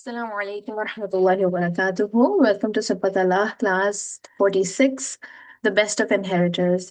Assalamu alaikum wa rahmatullahi wa barakatuhu. Welcome to Subhatallah class 46, the best of inheritors.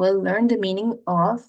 will learn the meaning of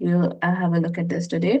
you have a look at this today।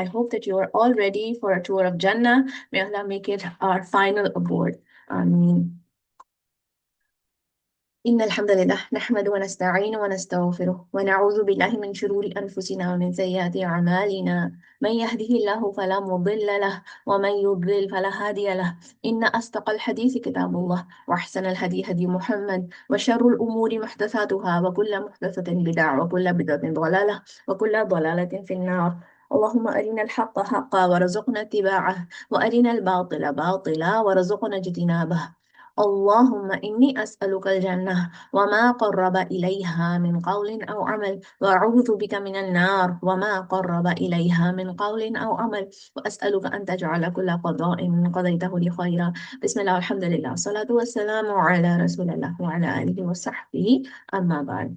I hope that you are all ready for a tour of Jannah. May Allah make it our final abode. Ameen. إن الحمد لله نحمد ونستعين ونستغفره ونعوذ بالله من شرور أنفسنا ومن سيئات أعمالنا. من يهده الله فلا مضل له ومن يضلل فلا هادي له. إن أصدق الحديث كتاب الله وأحسن الهدي هدي محمد وشر الأمور محدثاتها وكل محدثة بدعة وكل بدعة ضلالة وكل ضلالة في النار. اللهم أرنا الحق حقا وارزقنا اتباعه وأرنا الباطل باطلا وارزقنا اجتنابه. اللهم إني أسألك الجنة وما قرب إليها من قول أو عمل وأعوذ بك من النار وما قرب إليها من قول أو عمل وأسألك أن تجعل كل قضاء قضيته لي خيرا. بسم الله والحمد لله والصلاة والسلام على رسول الله وعلى آله وصحبه أما بعد.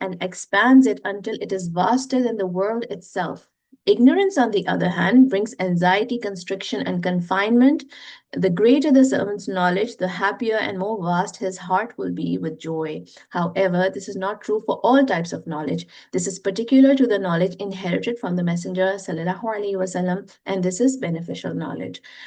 and expands it until it is vaster than the world itself. Ignorance, on the other hand, brings anxiety, constriction, and confinement. The greater the servant's knowledge, the happier and more vast his heart will be with joy. However, this is not true for all types of knowledge. This is particular to the knowledge inherited from the Messenger sallallahu alaihi wasallam, and this is beneficial knowledge.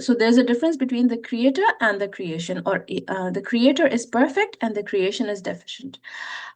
so there's a difference between the creator and the creation, or the creator is perfect and the creation is deficient.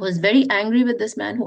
was very angry with this man who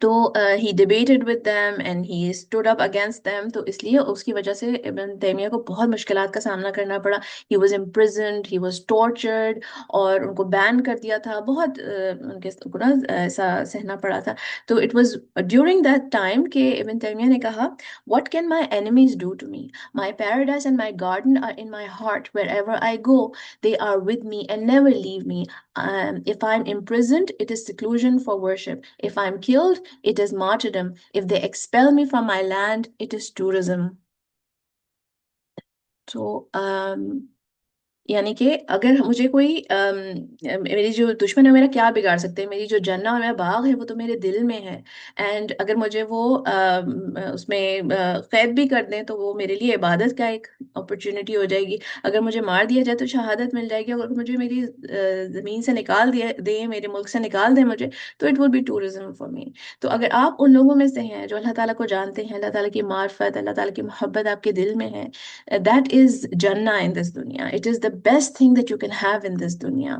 تو he debated with them and he stood up against them, تو اس لیے اس کی وجہ سے ابن تیمیہ کو بہت مشکلات کا سامنا کرنا پڑا. He was imprisoned, he was tortured, اور ان کو بین کر دیا تھا، بہت ان کے کو نا ایسا سہنا پڑا تھا. تو it was during that time کہ ابن تیمیہ نے کہا what can my enemies do to me, my paradise and my garden are in my heart wherever I go, they are with me and never leave me. If I'm imprisoned, it is seclusion for worship. If I'm killed, it is martyrdom. If they expel me from my land, it is tourism. So, یعنی کہ اگر مجھے کوئی میری جو دشمن ہے میرا کیا بگاڑ سکتے ہیں، میری جو جنہ اور میرا باغ ہے وہ تو میرے دل میں ہے. اینڈ اگر مجھے وہ اس میں قید بھی کر دیں تو وہ میرے لیے عبادت کا ایک اپرچونٹی ہو جائے گی. اگر مجھے مار دیا جائے تو شہادت مل جائے گی. اگر مجھے میری زمین سے نکال دیں، میرے ملک سے نکال دیں مجھے، تو it will be tourism for me. تو اگر آپ ان لوگوں میں سے ہیں جو اللہ تعالیٰ کو جانتے ہیں، اللہ تعالیٰ کی معرفت، اللہ تعالیٰ کی محبت آپ کے دل میں ہے، دیٹ از جنہ ان دس دنیا. It is the best thing that you can have in this دنیا.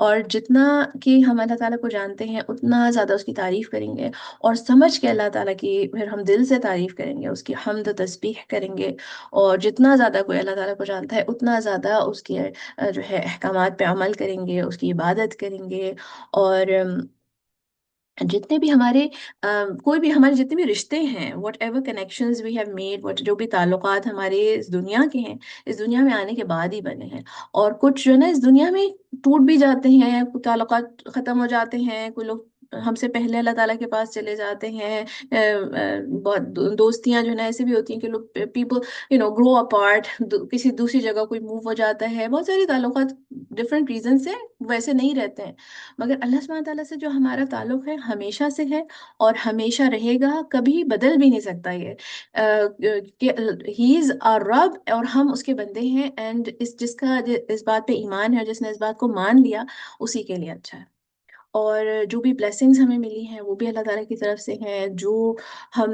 اور جتنا کہ ہم اللہ تعالیٰ کو جانتے ہیں اتنا زیادہ اس کی تعریف کریں گے، اور سمجھ کے اللہ تعالیٰ کی پھر ہم دل سے تعریف کریں گے، اس کی حمد و تسبیح کریں گے. اور جتنا زیادہ کوئی اللہ تعالیٰ کو جانتا ہے اتنا زیادہ اس کے جو ہے احکامات پہ عمل کریں گے، اس کی عبادت کریں گے. اور جتنے بھی ہمارے کوئی بھی ہمارے جتنے بھی رشتے ہیں، whatever connections we have made, جو بھی تعلقات ہمارے اس دنیا کے ہیں، اس دنیا میں آنے کے بعد ہی بنے ہیں. اور کچھ جو ہے نا اس دنیا میں ٹوٹ بھی جاتے ہیں، کچھ تعلقات ختم ہو جاتے ہیں، کوئی لوگ ہم سے پہلے اللہ تعالیٰ کے پاس چلے جاتے ہیں. بہت دوستیاں جو ہے نا ایسے بھی ہوتی ہیں کہ لوگ پیپل گرو اپارٹ، کسی دوسری جگہ کوئی موو ہو جاتا ہے. بہت ساری تعلقات ڈفرینٹ ریزن سے ویسے نہیں رہتے ہیں. مگر اللہ سبحانہ تعالیٰ سے جو ہمارا تعلق ہے ہمیشہ سے ہے اور ہمیشہ رہے گا، کبھی بدل بھی نہیں سکتا یہ. کہ ہی از آور رب اور ہم اس کے بندے ہیں. اینڈ جس کا اس بات پہ ایمان ہے، جس نے اس بات کو مان لیا، اسی کے لیے اچھا ہے. اور جو بھی بلیسنگز ہمیں ملی ہیں وہ بھی اللہ تعالیٰ کی طرف سے ہیں. جو ہم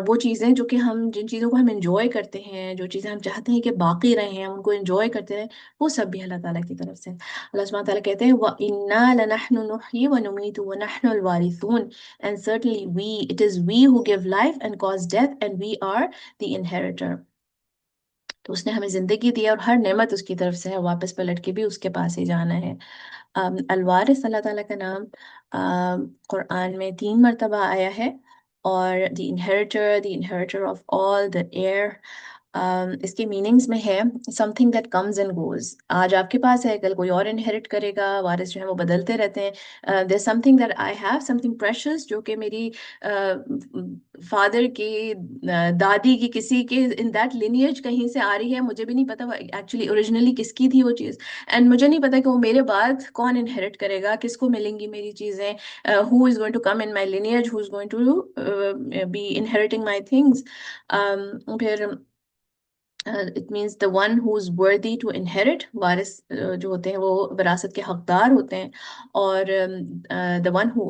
وہ چیزیں جو کہ ہم جن چیزوں کو ہم انجوائے کرتے ہیں، جو چیزیں ہم چاہتے ہیں کہ باقی رہیں، ہم ان کو انجوائے کرتے رہیں، وہ سب بھی اللہ تعالیٰ کی طرف سے. اللہ سبحانہ تعالیٰ کہتے ہیں وَإِنَّا لَنَحْنُ نُحْيِي وَنُمِيتُ وَنَحْنُ الْوَارِثُونَ. And certainly it is we who give life and cause death, and we are the inheritor. تو اس نے ہمیں زندگی دی اور ہر نعمت اس کی طرف سے ہے، واپس پلٹ کے بھی اس کے پاس ہی جانا ہے. الوارث اللہ تعالیٰ کا نام قرآن میں 3 مرتبہ آیا ہے. اور دی انہیریٹر آف آل دا ایئر، اس کے میننگز میں ہے some thing that comes and goes. آج آپ کے پاس ہے، کل کوئی اور انہیریٹ کرے گا. وارث جو ہے وہ بدلتے رہتے ہیں. There something that I have, something precious, جو کہ میری فادر کی دادی کی کسی کے ان دیٹ لینیج کہیں سے آ رہی ہے. مجھے بھی نہیں پتا وہ ایکچولی اوریجنلی کس کی تھی وہ چیز. اینڈ مجھے نہیں پتا کہ وہ میرے بعد کون انہیریٹ کرے گا، کس کو ملیں گی میری چیزیں. Who is going to come in my lineage, who is going to be inheriting my things. پھر it means the one who is worthy to inherit. وارث جو ہوتے ہیں وہ وراثت کے حقدار ہوتے ہیں. اور دا ون ہو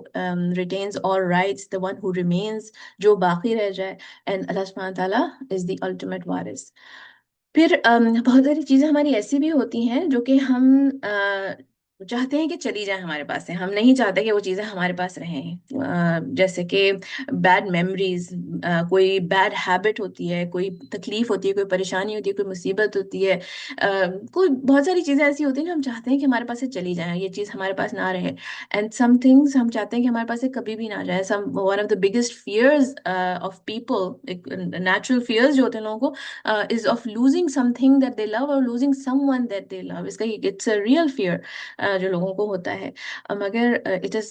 ریٹینز آل رائٹس، دا ون ہو ریمینز، جو باقی رہ جائے. اینڈ اللہ سبحانہ تعالیٰ از دی الٹیمیٹ وارث. پھر بہت ساری چیزیں ہماری ایسی بھی ہوتی ہیں جو کہ ہم چاہتے ہیں کہ چلی جائیں ہمارے پاس سے، ہم نہیں چاہتے کہ وہ چیزیں ہمارے پاس رہیں. جیسے کہ بیڈ میموریز، کوئی بیڈ ہیبٹ ہوتی ہے، کوئی تکلیف ہوتی ہے، کوئی پریشانی ہوتی ہے، کوئی مصیبت ہوتی ہے. کوئی بہت ساری چیزیں ایسی ہوتی ہیں جو ہم چاہتے ہیں کہ ہمارے پاس سے چلی جائیں، یہ چیز ہمارے پاس نہ رہے. اینڈ سم تھنگس ہم چاہتے ہیں کہ ہمارے پاس سے کبھی بھی نہ جائے. One of the biggest fears of people, natural fears جو ہوتے ہیں لوگوں کو، is of losing something that they love or losing someone that they love. اس کا it's a real fear جو لوگوں کو ہوتا ہے. مگر it is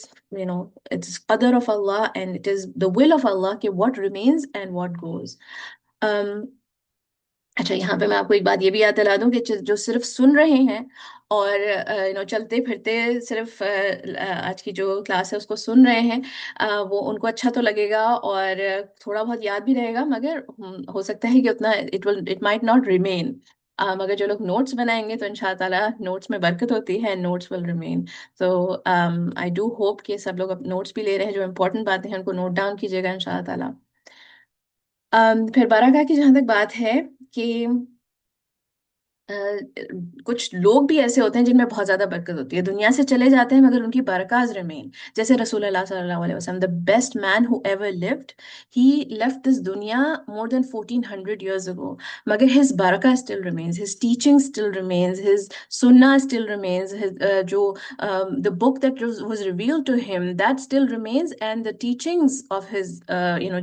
it's qadar of Allah and it is the will of Allah کہ what remains and what goes. اچھا، یہاں پہ میں آپ کو ایک بات یہ بھی یاد دلا دوں کہ جو صرف سن رہے ہیں اور چلتے پھرتے صرف آج کی جو کلاس ہے اس کو سن رہے ہیں، وہ ان کو اچھا تو لگے گا اور تھوڑا بہت یاد بھی رہے گا، مگر ہو سکتا ہے کہ اتنا اٹ مائٹ ناٹ ریمین. مگر جو لوگ نوٹس بنائیں گے تو ان شاء تعالیٰ نوٹس میں برکت ہوتی ہے، نوٹس ول ریمین. تو آئی ڈو ہوپ کہ سب لوگ اب نوٹس بھی لے رہے ہیں، جو امپورٹنٹ باتیں ہیں ان کو نوٹ ڈاؤن کیجیے گا ان شاء تعالیٰ. پھر بارہ گاہ کی جہاں تک بات ہے کہ کچھ لوگ بھی ایسے ہوتے ہیں جن میں بہت زیادہ برکت ہوتی ہے، دنیا سے چلے جاتے ہیں مگر ان کی برکات ریمین، جیسے رسول اللہ صلی اللہ علیہ وسلم، the best man who ever lived. He left this دنیا more than 1400 years ago، مگر his barakah still remains, his teaching still remains, his sunnah still remains, his جو the book that was revealed to him that still remains, and the teachings of his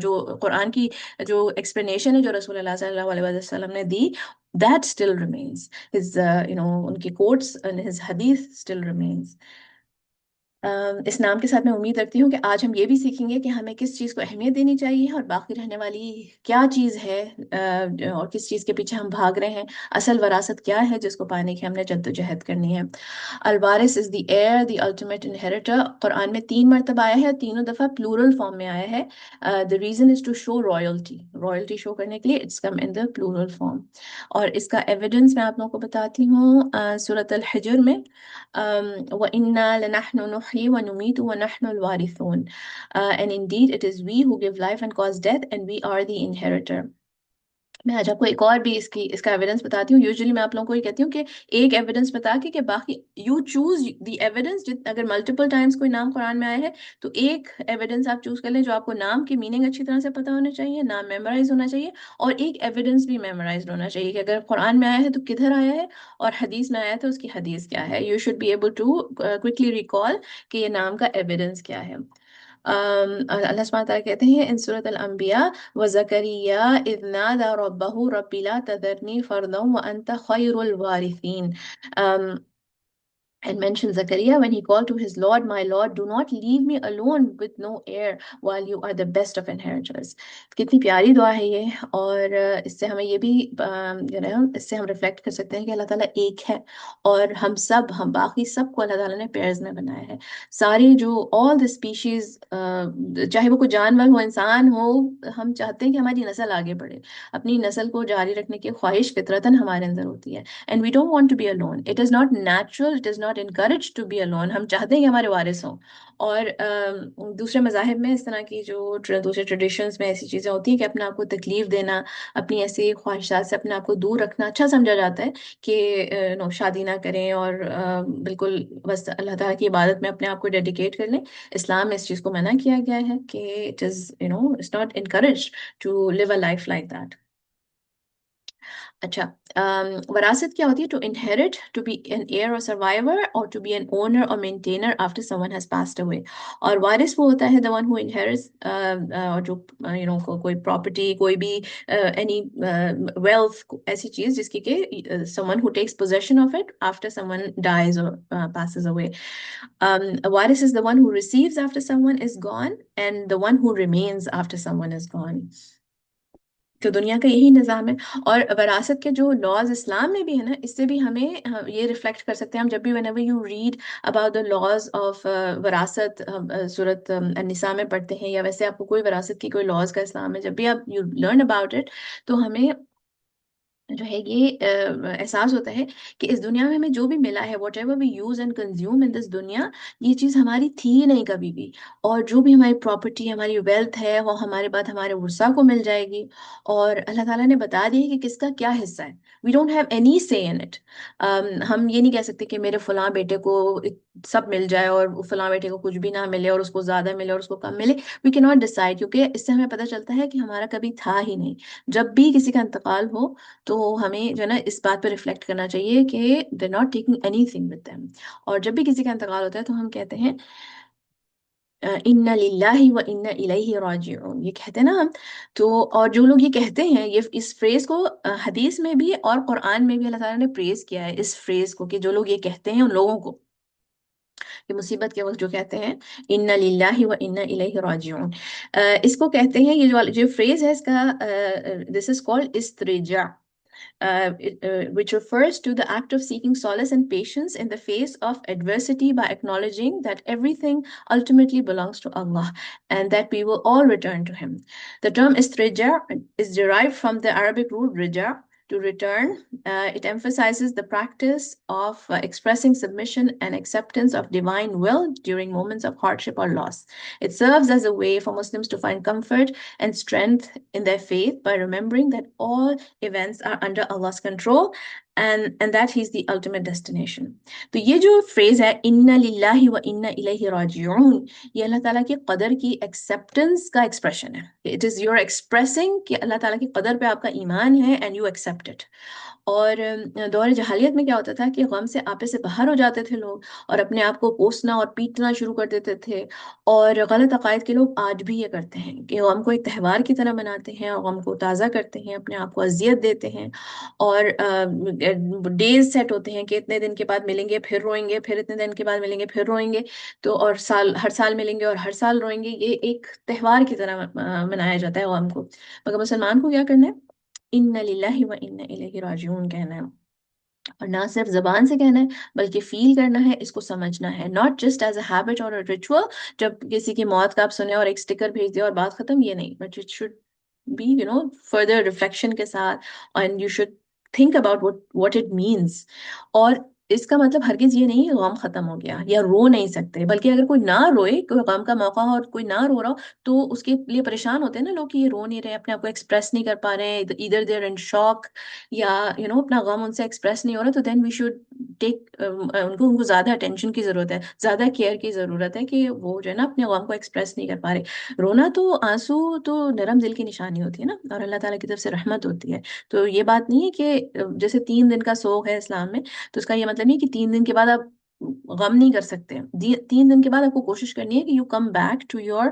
جو قرآن کی جو explanation ہے جو رسول اللہ صلی اللہ علیہ وسلم نے دی، that still remains. His ان کی quotes and his hadith still remains. اس نام کے ساتھ میں امید رکھتی ہوں کہ آج ہم یہ بھی سیکھیں گے کہ ہمیں کس چیز کو اہمیت دینی چاہیے اور باقی رہنے والی کیا چیز ہے، اور کس چیز کے پیچھے ہم بھاگ رہے ہیں، اصل وراثت کیا ہے جس کو پانے کی ہم نے جد و جہد کرنی ہے۔ الوارث از دی ایئر، دی الٹیمیٹ انہیریٹر، قرآن میں 3 مرتبہ آیا ہے، تینوں دفعہ پلورل فارم میں آیا ہے۔ the reason is to show royalty شو کرنے کے لیے it's come in the plural form۔ اور اس کا ایویڈنس میں آپ لوگوں کو بتاتی ہوں سورۃ الحجر میں، وَإِنَّا لَنَحْنُ نُحْيِي وَنُمِيتُ وَنَحْنُ الْوَارِثُونَ، and indeed it is we who give life and cause death and we are the inheritor۔ میں آج آپ کو ایک اور بھی اس کا ایویڈنس بتاتی ہوں۔ یوزلی میں آپ لوگوں کو یہ کہتی ہوں کہ ایک ایویڈنس بتا کے کہ باقی یو چوز دی ایویڈنس، اگر ملٹیپل ٹائمس کوئی نام قرآن میں آیا ہے تو ایک ایویڈنس آپ چوز کر لیں جو آپ کو نام کی میننگ اچھی طرح سے پتہ ہونا چاہیے، نام میمورائز ہونا چاہیے، اور ایک ایویڈنس بھی میمورائزڈ ہونا چاہیے کہ اگر قرآن میں آیا ہے تو کدھر آیا ہے، اور حدیث میں آیا ہے تو اس کی حدیث کیا ہے۔ You should be able to quickly recall کہ یہ نام کا ایویڈنس کیا ہے۔ اللہ سبحانہ تعالیٰ کہتے ہیں ان سورۃ الانبیاء، وَزَكَرِيَّا إِذْ نَادَى رَبَّهُ رَبِّ لَا تَذَرْنِي فَرْدًا وَأَنْتَ خَيْرُ الْوَارِثِينَ۔ And mention Zakaria when he called to his Lord, my Lord, do not leave me alone with no heir while you are the best of inheritors۔ کتنی پیاری دعا ہے یہ، اور اس سے ہمیں یہ بھی اس سے ہم ریفلیکٹ کر سکتے ہیں کہ اللہ تعالیٰ ایک ہے، اور ہم باقی سب کو اللہ تعالیٰ نے پیئرز میں بنایا ہے۔ ساری جو all the species، چاہے وہ کوئی جانور ہو انسان ہو، ہم چاہتے ہیں کہ ہماری نسل آگے بڑھے، اپنی نسل کو جاری رکھنے کی خواہش فطرتاً ہمارے اندر ہوتی ہے۔ And we don't want to be alone. It is not natural, it is not encouraged to be alone۔ ہم چاہتے ہیں کہ ہمارے وارث ہوں۔ اور دوسرے مذاہب میں اس طرح کی جو دوسرے ٹریڈیشنز میں ایسی چیزیں ہوتی ہیں کہ اپنے آپ کو تکلیف دینا، اپنی ایسی خواہشات سے اپنے آپ کو دور رکھنا اچھا سمجھا جاتا ہے، کہ شادی نہ کریں اور بالکل بس اللہ تعالیٰ کی عبادت میں اپنے آپ کو ڈیڈیکیٹ کر لیں۔ اسلام میں اس چیز کو منع کیا گیا ہے کہ it is it's not encouraged to live a life like that۔ اچھا، وراثت کیا ہوتی ہے؟ To inherit, to be an heir or survivor, اور to be an owner or maintainer after someone has passed away. اور وارث وہ ہوتا ہے the one who inherits، اور جو کوئی پراپرٹی، کوئی بھی اینی ویلتھ، ایسی چیز جس کی کہ someone who takes possession of it after someone dies or passes away۔ وارث is the one who receives after someone is gone and the one who remains after someone is gone۔ تو دنیا کا یہی نظام ہے۔ اور وراثت کے جو لاز اسلام میں بھی ہے نا، اس سے بھی ہمیں یہ ریفلیکٹ کر سکتے ہیں ہم جب بھی whenever you read about the laws of وراثت، سورۃ النساء میں پڑھتے ہیں، یا ویسے آپ کو کوئی وراثت کی کوئی لاز کا اسلام میں جب بھی آپ you learn about it، تو ہمیں جو ہے یہ احساس ہوتا ہے کہ اس دنیا میں ہمیں جو بھی ملا ہے whatever we use and consume in this دنیا، یہ چیز ہماری تھی نہیں کبھی بھی، اور جو بھی ہماری پراپرٹی، ہماری ویلتھ ہے، وہ ہمارے بعد ہمارے ورثہ کو مل جائے گی، اور اللہ تعالیٰ نے بتا دیا ہے کہ کس کا کیا حصہ ہے۔ we don't have any say in it۔ ہم یہ نہیں کہہ سکتے کہ میرے فلاں بیٹے کو سب مل جائے اور فلاں بیٹے کو کچھ بھی نہ ملے، اور اس کو زیادہ ملے اور اس کو کم ملے۔ we cannot decide، کیونکہ اس سے ہمیں پتہ چلتا ہے کہ ہمارا کبھی تھا ہی نہیں۔ جب بھی کسی کا انتقال ہو تو ہمیں جو ہے نا اس بات پہ ریفلیکٹ کرنا چاہیے کہ they're not taking anything with them۔ اور جب بھی کسی کا انتقال ہوتا ہے تو ہم کہتے ہیں اِنَّ لِلَّهِ وَإِنَّ إِلَيْهِ راجعون، یہ کہتے ہیں نا ہم تو۔ اور جو لوگ یہ کہتے ہیں، یہ اس فریز کو حدیث میں بھی اور قرآن میں بھی اللہ تعالیٰ نے پریز کیا ہے اس فریز کو، کہ جو لوگ یہ کہتے ہیں ان لوگوں کو کہ مصیبت کے وقت جو کہتے ہیں اِنَّ لِلَّهِ وَإِنَّ إِلَيْهِ راجعون، اس کو کہتے ہیں، یہ جو فریز ہے اس کا دس از کالڈ استرجاع، which refers to the act of seeking solace and patience in the face of adversity by acknowledging that everything ultimately belongs to Allah and that we will all return to Him۔ The term istirja is derived from the Arabic root rija, to return۔ It emphasizes the practice of expressing submission and acceptance of divine will during moments of hardship or loss۔ It serves as a way for Muslims to find comfort and strength in their faith by remembering that all events are under Allah's control and that he is the ultimate destination. تو یہ جو phrase ہے اِنَّ لِلَّهِ وَإِنَّ إِلَيْهِ رَاجِعُونَ، یہ اللہ تعالیٰ کی قدر کی acceptance کا expression ہے. It is your expressing کہ اللہ تعالیٰ کی قدر پہ آپ کا ایمان ہے and you accept it. اور دور جہالیت میں کیا ہوتا تھا کہ غم سے آپے سے باہر ہو جاتے تھے لوگ، اور اپنے آپ کو کوسنا اور پیٹنا شروع کر دیتے تھے. اور غلط عقائد کے لوگ آج بھی یہ کرتے ہیں کہ غم کو ایک تہوار کی طرح مناتے ہیں اور غم کو تازہ کرتے ہیں، اپنے آپ کو اذیت دیتے ہیں، اور ڈیز سیٹ ہوتے ہیں کہ اتنے دن کے بعد ملیں گے پھر روئیں گے، پھر اتنے دن کے بعد ملیں گے پھر روئیں گے. تو اور ہر سال ملیں گے اور ہر سال روئیں گے. یہ ایک تہوار کی طرح منایا جاتا ہے غم کو. مگر مسلمان کو کیا کرنا ہے؟ اِنَّ لِلَّهِ وَإِنَّ إِلَيْهِ رَاجِعُونَ کہنا ہے. اور نہ صرف زبان سے کہنا ہے بلکہ فیل کرنا ہے، اس کو سمجھنا ہے. Not just as a habit اور ریچول، جب کسی کی موت کا آپ سنیں اور ایک اسٹیکر بھیج دیں اور بات ختم، یہ نہیں. But it should be further reflection کے ساتھ، and you should think about what it means. اور اس کا مطلب ہرگز یہ نہیں کہ غم ختم ہو گیا یا رو نہیں سکتے، بلکہ اگر کوئی نہ روئے، کوئی غم کا موقع ہو اور کوئی نہ رو رہا ہو، تو اس کے لیے پریشان ہوتے ہیں نا لوگ کہ یہ رو نہیں رہے، اپنے آپ کو ایکسپریس نہیں کر پا رہے ہیں، ادھر دیر ان شاک، یا اپنا غم ان سے ایکسپریس نہیں ہو رہا. تو دین وی شوڈ ٹیک ان کو زیادہ اٹینشن کی ضرورت ہے، زیادہ کیئر کی ضرورت ہے کہ وہ جو ہے نا اپنے غم کو ایکسپریس نہیں کر پا رہے. رونا تو، آنسو تو نرم دل کی نشانی ہوتی ہے نا، اور اللہ تعالیٰ کی طرف سے رحمت ہوتی ہے. تو یہ بات نہیں ہے کہ جیسے 3 دن کا سوگ ہے اسلام میں، تو اس کا یہ مطلب نہیں کہ 3 دن کے بعد آپ غم نہیں کر سکتے. 3 دن کے بعد آپ کو کوشش کرنی ہے کہ you come back to your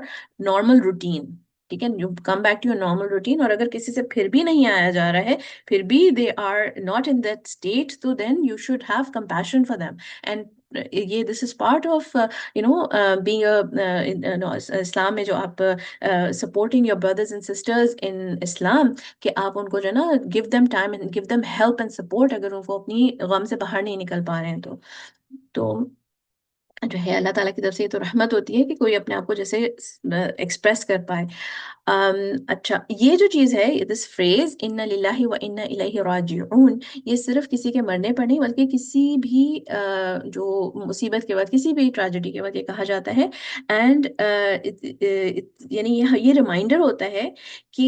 normal routine. ٹھیک ہے، you come back to your normal routine. اور اگر کسی سے پھر بھی نہیں آیا جا رہا ہے، پھر بھی they are not in that state, تو then you should have compassion for them. And یہ this is part of being Islam میں، جو آپ supporting your brothers and sisters in Islam, کہ آپ ان کو جو ہے نا give them time and give them help and support, اگر ان کو اپنی غم سے باہر نہیں نکل پا رہے ہیں. تو جو ہے اللہ تعالیٰ کی طرف سے یہ تو رحمت ہوتی ہے کہ کوئی اپنے آپ کو جیسے ایکسپریس کر پائے. اچھا، یہ جو چیز ہے، دس فریز اِنَّ لِلَّهِ وَإِنَّ إِلَيْهِ رَاجِعُونَ، یہ صرف کسی کے مرنے پر نہیں بلکہ کسی بھی جو مصیبت کے وقت، کسی بھی ٹریجڈی کے وقت یہ کہا جاتا ہے. اینڈ یعنی یہ ریمائنڈر ہوتا ہے کہ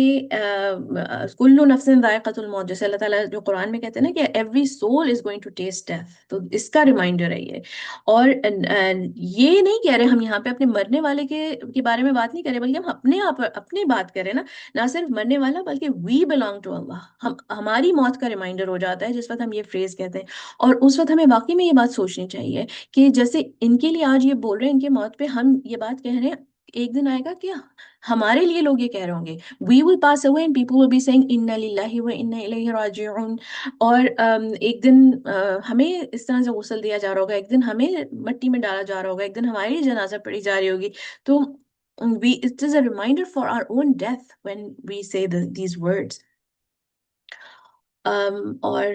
کل نفس ذائقۃ الموت، جیسے اللہ تعالیٰ جو قرآن میں کہتے ہیں نا کہ every soul is going to taste death, تو اس کا ریمائنڈر ہے یہ. اور یہ نہیں کہہ رہے ہم یہاں پہ اپنے مرنے والے کے بارے میں بات نہیں کریں، بلکہ ہم اپنے آپ اپنی بات کریں نا. نہ صرف مرنے والا بلکہ وی بلانگ ٹو اللہ، ہماری موت کا ریمائنڈر ہو جاتا ہے جس وقت ہم یہ فریز کہتے ہیں. اور اس وقت ہمیں واقعی میں یہ بات سوچنی چاہیے کہ جیسے ان کے لیے آج یہ بول رہے ہیں، ان کی موت پہ ہم یہ بات کہہ رہے ہیں، ایک دن آئے گا کہ ہمارے لیے لوگ یہ کہہ رہے ہوں گے. We will pass away and people will be saying inna lillahi wa inna ilayhi raji'un. اور ایک دن ہمیں اس طرح سے غسل دیا جا رہا ہوگا، ایک دن ہمیں مٹی میں ڈالا جا رہا ہوگا، ایک دن ہماری جنازہ پڑھی جا رہی ہوگی. تو it is a reminder for our own death when we say these words. اور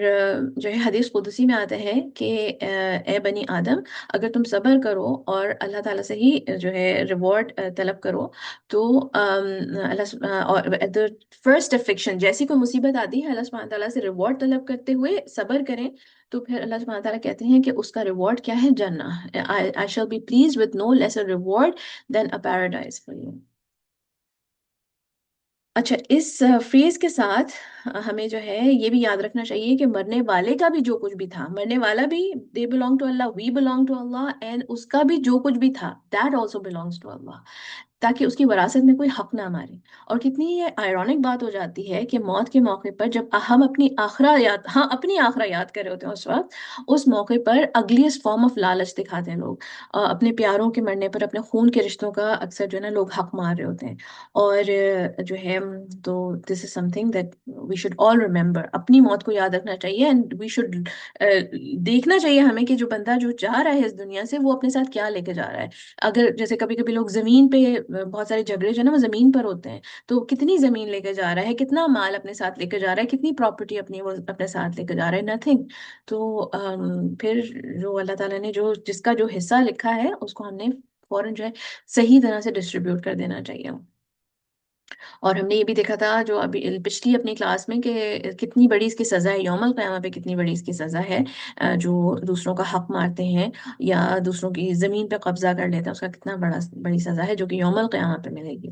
جو ہے حدیث قدسی میں آتا ہے کہ اے بنی آدم، اگر تم صبر کرو اور اللہ تعالیٰ سے ہی جو ہے ریوارڈ طلب کرو، تو اور the first affliction، جیسی کوئی مصیبت آتی ہے، اللہ سبحانہ تعالیٰ سے ریوارڈ طلب کرتے ہوئے صبر کریں، تو پھر اللہ سبحانہ تعالیٰ کہتے ہیں کہ اس کا ریوارڈ کیا ہے؟ جنہ. I shall be pleased with no lesser reward than a paradise for you. اچھا، اس فریز کے ساتھ ہمیں جو ہے یہ بھی یاد رکھنا چاہیے کہ مرنے والے کا بھی جو کچھ بھی تھا، مرنے والا بھی دے belong to Allah, we belong to Allah, and اس کا بھی جو کچھ بھی تھا that also belongs to اللہ، تاکہ اس کی وراثت میں کوئی حق نہ مارے. اور کتنی یہ آئرونک بات ہو جاتی ہے کہ موت کے موقع پر جب ہم اپنی آخرہ یاد کر رہے ہوتے ہیں، اس وقت اس موقع پر اگلیسٹ فارم آف لالچ دکھاتے ہیں لوگ. اپنے پیاروں کے مرنے پر، اپنے خون کے رشتوں کا اکثر جو ہے نا لوگ حق مار رہے ہوتے ہیں. اور جو ہے تو this is something that we should all remember. اپنی موت کو یاد رکھنا چاہیے، اینڈ وی شوڈ دیکھنا چاہیے ہمیں کہ جو بندہ جو جا رہا ہے اس دنیا سے، وہ اپنے ساتھ کیا لے کے جا رہا ہے. اگر جیسے کبھی کبھی لوگ زمین پہ، بہت سارے جھگڑے جو ہے نا وہ زمین پر ہوتے ہیں، تو کتنی زمین لے کے جا رہا ہے، کتنا مال اپنے ساتھ لے کے جا رہا ہے، کتنی پراپرٹی اپنی وہ اپنے ساتھ لے کے جا رہا ہے؟ نتھنگ. تو پھر جو اللہ تعالیٰ نے جس کا جو حصہ لکھا ہے، اس کو ہم نے فوراً جو ہے صحیح طرح سے ڈسٹریبیوٹ کر دینا چاہیے. اور ہم نے یہ بھی دیکھا تھا جو ابھی پچھلی اپنی کلاس میں، کہ کتنی بڑی اس کی سزا ہے یوم القیامہ پہ، کتنی بڑی اس کی سزا ہے جو دوسروں کا حق مارتے ہیں یا دوسروں کی زمین پہ قبضہ کر لیتے ہیں، اس کا کتنا بڑی سزا ہے جو کہ یوم القیامہ پہ ملے گی.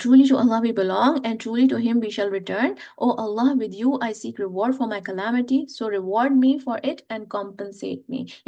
Truly to Allah we belong, and truly to Him we shall return. O Allah, with you I seek reward for my calamity, so reward me for it and compensate me.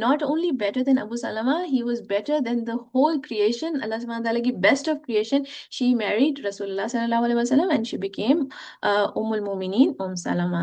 not only better than Abu Salama, he was better than the whole creation. Allah subhanahu wa ta'ala ki best of creation. She married Rasulullah sallallahu alaihi wasallam and she became Ummul Mumineen, Salama.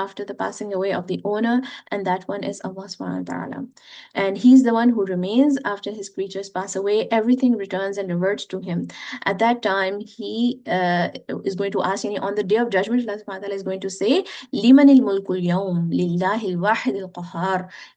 after the passing away of the owner, and that one is Allah subhanahu wa ta'ala. And he is the one who remains after his creatures pass away. Everything returns and reverts to him. At that time he is going to ask, yani on the day of judgment, Allah subhanahu wa ta'ala is going to say, liman al mulkul yawm lillahi al wahid al qahar.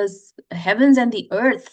the heavens and the earth,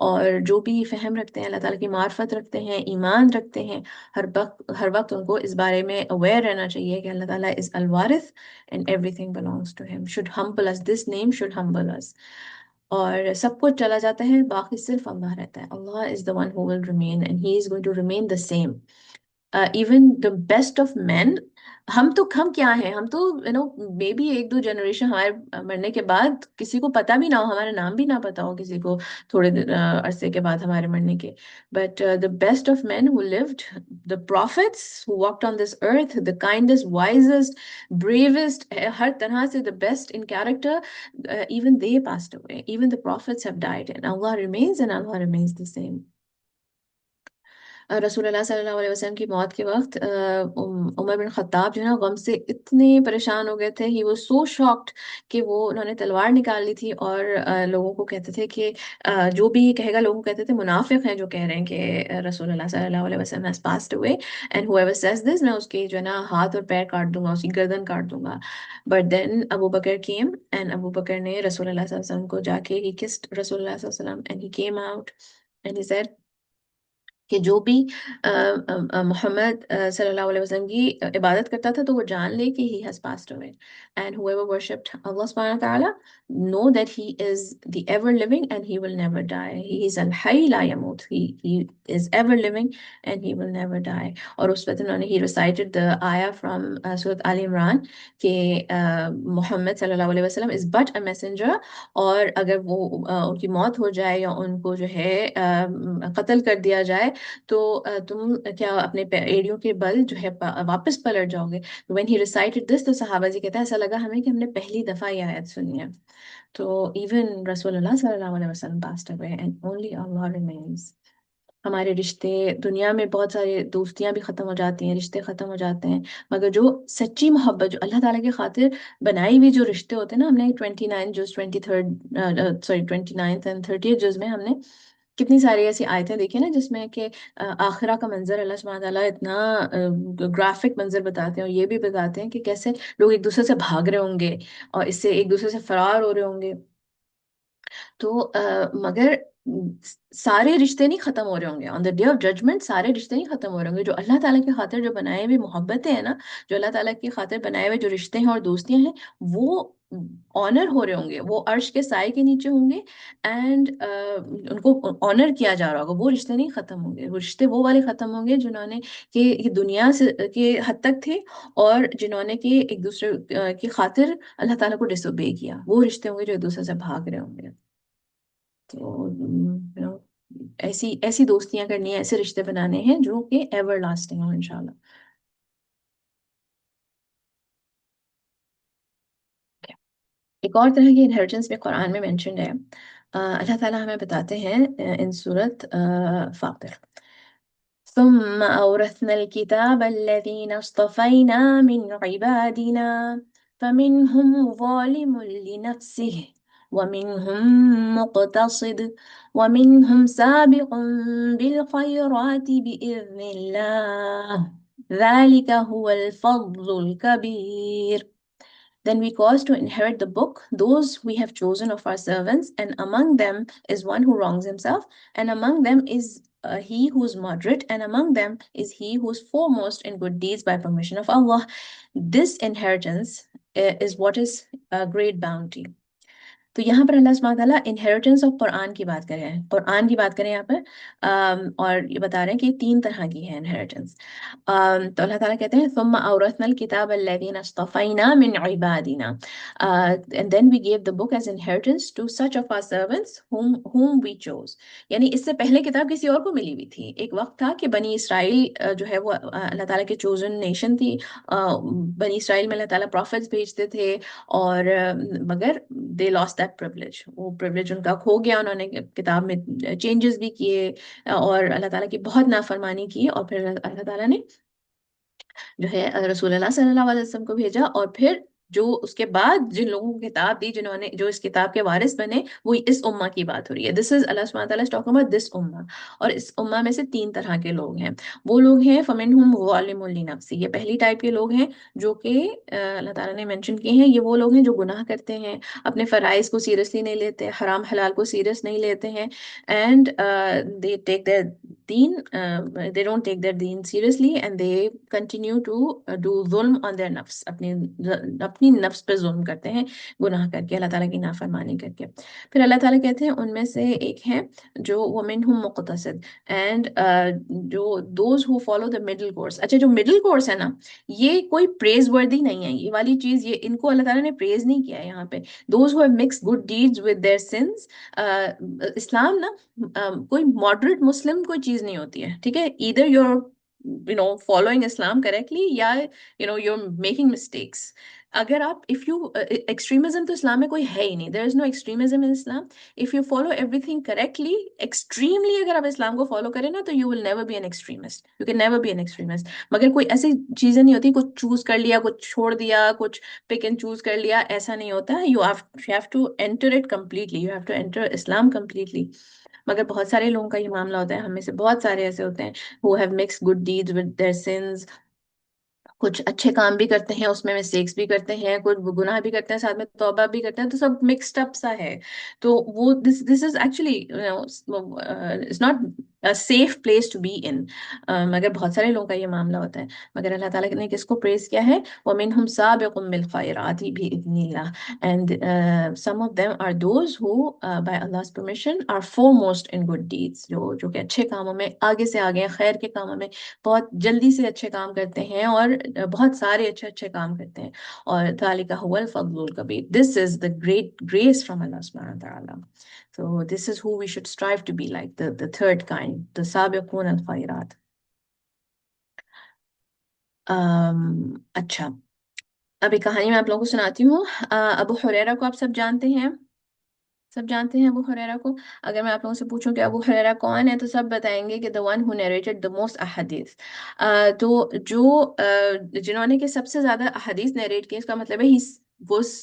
اور جو بھی فہم رکھتے ہیں، اللہ تعالیٰ کی معرفت رکھتے ہیں، ایمان رکھتے ہیں، ہر وقت ان کو اس بارے میں اویئر رہنا چاہیے کہ اللہ تعالیٰ از الوارث and everything belongs to him should humble us. This name should humble us. اور سب کچھ چلا جاتا ہے، باقی صرف اللہ رہتا ہے. اللہ is the one who will remain and he is going to remain the same. Even the best of men, ہم کیا ہیں، ہم تو مے بی ایک دو جنریشن ہمارے مرنے کے بعد کسی کو پتہ بھی نہ ہو، ہمارا نام بھی نہ پتا ہو کسی کو تھوڑے عرصے کے بعد ہمارے مرنے کے. But the best of men who lived, the prophets who walked on this earth, the kindest, wisest, bravest، ہر طرح سے the best in character، even they passed away. Even the prophets have died and Allah remains and Allah remains the same. رسول اللہ صلی اللہ علیہ وسلم کی موت کے وقت عمر بن خطاب جو ہے نا غم سے اتنے پریشان ہو گئے تھے. ہی واز سو شاکڈ کہ وہ انہوں نے تلوار نکال لی تھی اور لوگوں کو کہتے تھے کہ جو بھی کہے گا، لوگوں کو کہتے تھے منافق ہیں جو کہہ رہے ہیں کہ رسول اللہ صلی اللہ علیہ وسلم has passed away and whoever says this، میں اس کے جو ہے نا ہاتھ اور پیر کاٹ دوں گا، اس کی گردن کاٹ دوں گا. But then Abu Bakr came and Abu Bakr نے رسول اللہ صلی اللہ علیہ وسلم کو جا کے he kissed رسول اللہ صلی اللہ علیہ وسلم and he came out and he said کہ جو بھی محمد صلی اللہ علیہ وسلم کی عبادت کرتا تھا تو وہ جان لے کہ he has passed away and whoever worshipped Allah subhanahu wa ta'ala know that he is the ever living and he will never die. He is al-hayy la yamut. He is ever living and he will never die. اور اس وقت انہوں نے he recited the ayah from Surah Al Imran کہ محمد صلی اللہ علیہ وسلم is but a messenger، اور اگر وہ ان کی موت ہو جائے یا ان کو جو ہے قتل کر دیا جائے تو تم کیا اپنے ایڑیوں کے بل جو ہے واپس پلٹ جاؤ گے. when he recited this تو صحابہ جی کہتے ہیں ایسا لگا ہمیں کہ ہم نے پہلی دفعہ یہ آیت سنی ہے. تو ایون رسول اللہ صلی اللہ علیہ وسلم passed away and only Allah remains. ہمارے رشتے دنیا میں بہت سارے دوستیاں بھی ختم ہو جاتی ہیں، رشتے ختم ہو جاتے ہیں، مگر جو سچی محبت جو اللہ تعالیٰ کی خاطر بنائی ہوئی جو رشتے ہوتے ہیں نا، ہم نے 29 جز 29th and 30th جز میں ہم نے کتنی ساری ایسی آیتیں دیکھی نا جس میں کہ آخرہ کا منظر اللہ سبحانہ تعالیٰ اتنا گرافک منظر بتاتے ہیں، اور یہ بھی بتاتے ہیں کہ کیسے لوگ ایک دوسرے سے بھاگ رہے ہوں گے اور اس سے ایک دوسرے سے فرار ہو رہے ہوں گے. تو مگر سارے رشتے نہیں ختم ہو رہے ہوں گے on the day of judgment. سارے رشتے نہیں ختم ہو رہے ہوں گے. جو اللہ تعالیٰ کی خاطر جو بنائے ہوئے محبتیں ہیں نا، جو اللہ تعالیٰ کی خاطر بنائے ہوئے جو رشتے ہیں اور دوستیاں ہیں، وہ آنر ہو رہے ہوں گے، وہ عرش کے سائے کے نیچے ہوں گے اینڈ ان کو آنر کیا جا رہا ہوگا. وہ رشتے نہیں ختم ہوں گے. وہ رشتے وہ والے ختم ہوں گے جنہوں نے کہ یہ دنیا سے کے حد تک تھے اور جنہوں نے کہ ایک دوسرے کی خاطر اللہ تعالیٰ کو ڈس اوبے کیا. وہ رشتے ہوں گے جو ایک دوسرے سے بھاگ رہے ہوں گے. تو ایسی دوستیاں کرنی ہیں، ایسے رشتے بنانے ہیں جو کہ ایور لاسٹنگ ہوں انشاءاللہ. ایک اور طرح کی انہیریٹنس بھی قرآن میں مینشنڈ ہے. اللہ تعالیٰ ہمیں بتاتے ہیں ان سورت فاطر، ثم أورثنا الكتاب الذين اصطفينا من عبادنا فمنهم ظالم لنفسه ومنهم مقتصد ومنهم سابق بالخيرات بإذن الله ذلك هو الفضل الكبير. Then we cause to inherit the book those we have chosen of our servants, and among them is one who wrongs himself, and among them is he who is moderate, and among them is he who is foremost in good deeds by permission of Allah. This inheritance is what is a great bounty. تو یہاں پر اللہ سبحانہ تعالیٰ inheritance of قرآن کی بات کر رہے ہیں، قرآن کی بات کریں یہاں پر، اور یہ بتا رہے ہیں کہ 3 طرح کی ہے انہیریٹنس. تو اللہ تعالیٰ کہتے ہیں ثم اورثنا الکتاب الذین اصطفینا من عبادنا and then we gave the book as inheritance to such of our servants whom we chose. یعنی اس سے پہلے کتاب کسی اور کو ملی ہوئی تھی. ایک وقت تھا کہ بنی اسرائیل جو ہے وہ اللہ تعالیٰ کے چوزن نیشن تھی. بنی اسرائیل میں اللہ تعالیٰ پروفٹس بھیجتے تھے، اور مگر they lost that privilege. وہ privilege ان کا کھو گیا. انہوں نے کتاب میں چینجز بھی کیے اور اللہ تعالیٰ کی بہت نافرمانی کی، اور پھر اللہ تعالیٰ نے جو ہے رسول اللہ صلی اللہ علیہ وسلم کو بھیجا، اور پھر جو اس کے بعد جن لوگوں کو کتاب دی، جنہوں نے جو اس کتاب کے وارث بنے، وہ اس امہ کی بات ہو رہی ہے. دس از اللہ سبحانہ تعالیٰ ٹاکنگ اباؤٹ دس امہ. اور اس امہ میں سے تین طرح کے لوگ ہیں. وہ لوگ ہیں فمنہم ظالم لنفسہ، یہ پہلی ٹائپ کے لوگ ہیں جو کہ اللہ تعالیٰ نے مینشن کیے ہیں. یہ وہ لوگ ہیں جو گناہ کرتے ہیں، اپنے فرائض کو سیریسلی نہیں لیتے، حرام حلال کو سیریس نہیں لیتے ہیں. اینڈ دے ٹیک دیئر دین they don't take their deen seriously and they continue to do ظلم on their نفس، اپنی نفس پہ ظلم کرتے ہیں گناہ کر کے، اللہ تعالیٰ کی نافرمانی کر کے. پھر اللہ تعالیٰ کہتے ہیں ان میں سے ایک ہے جو ومنہم مقتصد، اینڈ جو those who follow the middle course. اچھا، جو مڈل کورس ہے نا، یہ کوئی پریز وردی نہیں ہے. یہ والی چیز، یہ ان کو اللہ تعالیٰ نے پریز نہیں کیا ہے یہاں پہ. Those who have mix good deeds with their sins. Islam نا کوئی ماڈریٹ مسلم کوئی چیز نہیں ہوتی ہے، ٹھیک ہے. Either you following Islam correctly, یا یو آر میکنگ مسٹیکس. اگر آپ اف یو ایکسٹریمزم تو اسلام میں کوئی ہے ہی نہیں. There is no extremism in Islam. If you follow everything correctly, extremely اگر آپ اسلام کو فالو کریں نا، تو you will never be an extremist. You can never be an extremist. مگر کوئی ایسی چیزیں نہیں ہوتی کچھ چوز کر لیا، کچھ چھوڑ دیا، کچھ پک اینڈ چوز کر لیا، ایسا نہیں ہوتا. You have to enter it completely. You have to enter Islam completely. مگر بہت سارے لوگوں کا یہ معاملہ ہوتا ہے، ہم میں سے بہت سارے ایسے ہوتے ہیں who have mixed good deeds with their sins. کچھ اچھے کام بھی کرتے ہیں، اس میں مسٹیکس بھی کرتے ہیں، کچھ گناہ بھی کرتے ہیں، ساتھ میں توبہ بھی کرتے ہیں، تو سب مکسڈ اپ سا ہے. تو وہ this is actually it's not safe place to be in. مگر بہت سارے لوگوں کا یہ معاملہ ہوتا ہے. مگر اللہ تعالیٰ نے کس کو پریز کیا ہے؟ وَمِنْهُمْ سَابِقٌ بِالْخَيْرَاتِ بِإِذْنِ اللَّهِ. And some of them are those who by Allah's permission are foremost in good deeds. جو کہ اچھے کاموں میں آگے سے آگے ہیں، خیر کے کاموں میں بہت جلدی سے اچھے کام کرتے ہیں، اور بہت سارے اچھے اچھے کام کرتے ہیں. اور ذَلِكَ هُوَ الْفَضْلُ الْكَبِيرُ. This is the great grace from Allah subhanahu wa ta'ala. So this is who we should strive to be like, the third kind, the سابقون الخیرات. اچھا، اب ایک کہانی میں آپ لوگوں کو سناتی ہوں. ابو ہریرہ کو آپ سب جانتے ہیں، سب جانتے ہیں ابو ہریرہ کو. اگر میں آپ لوگوں سے پوچھوں کہ ابو ہریرہ کون ہے، تو سب بتائیں گے کہ the one who narrated the most احادیث. تو جو جنہوں نے کہ سب سے زیادہ احادیث نیریٹ کی، اس کا مطلب ہے was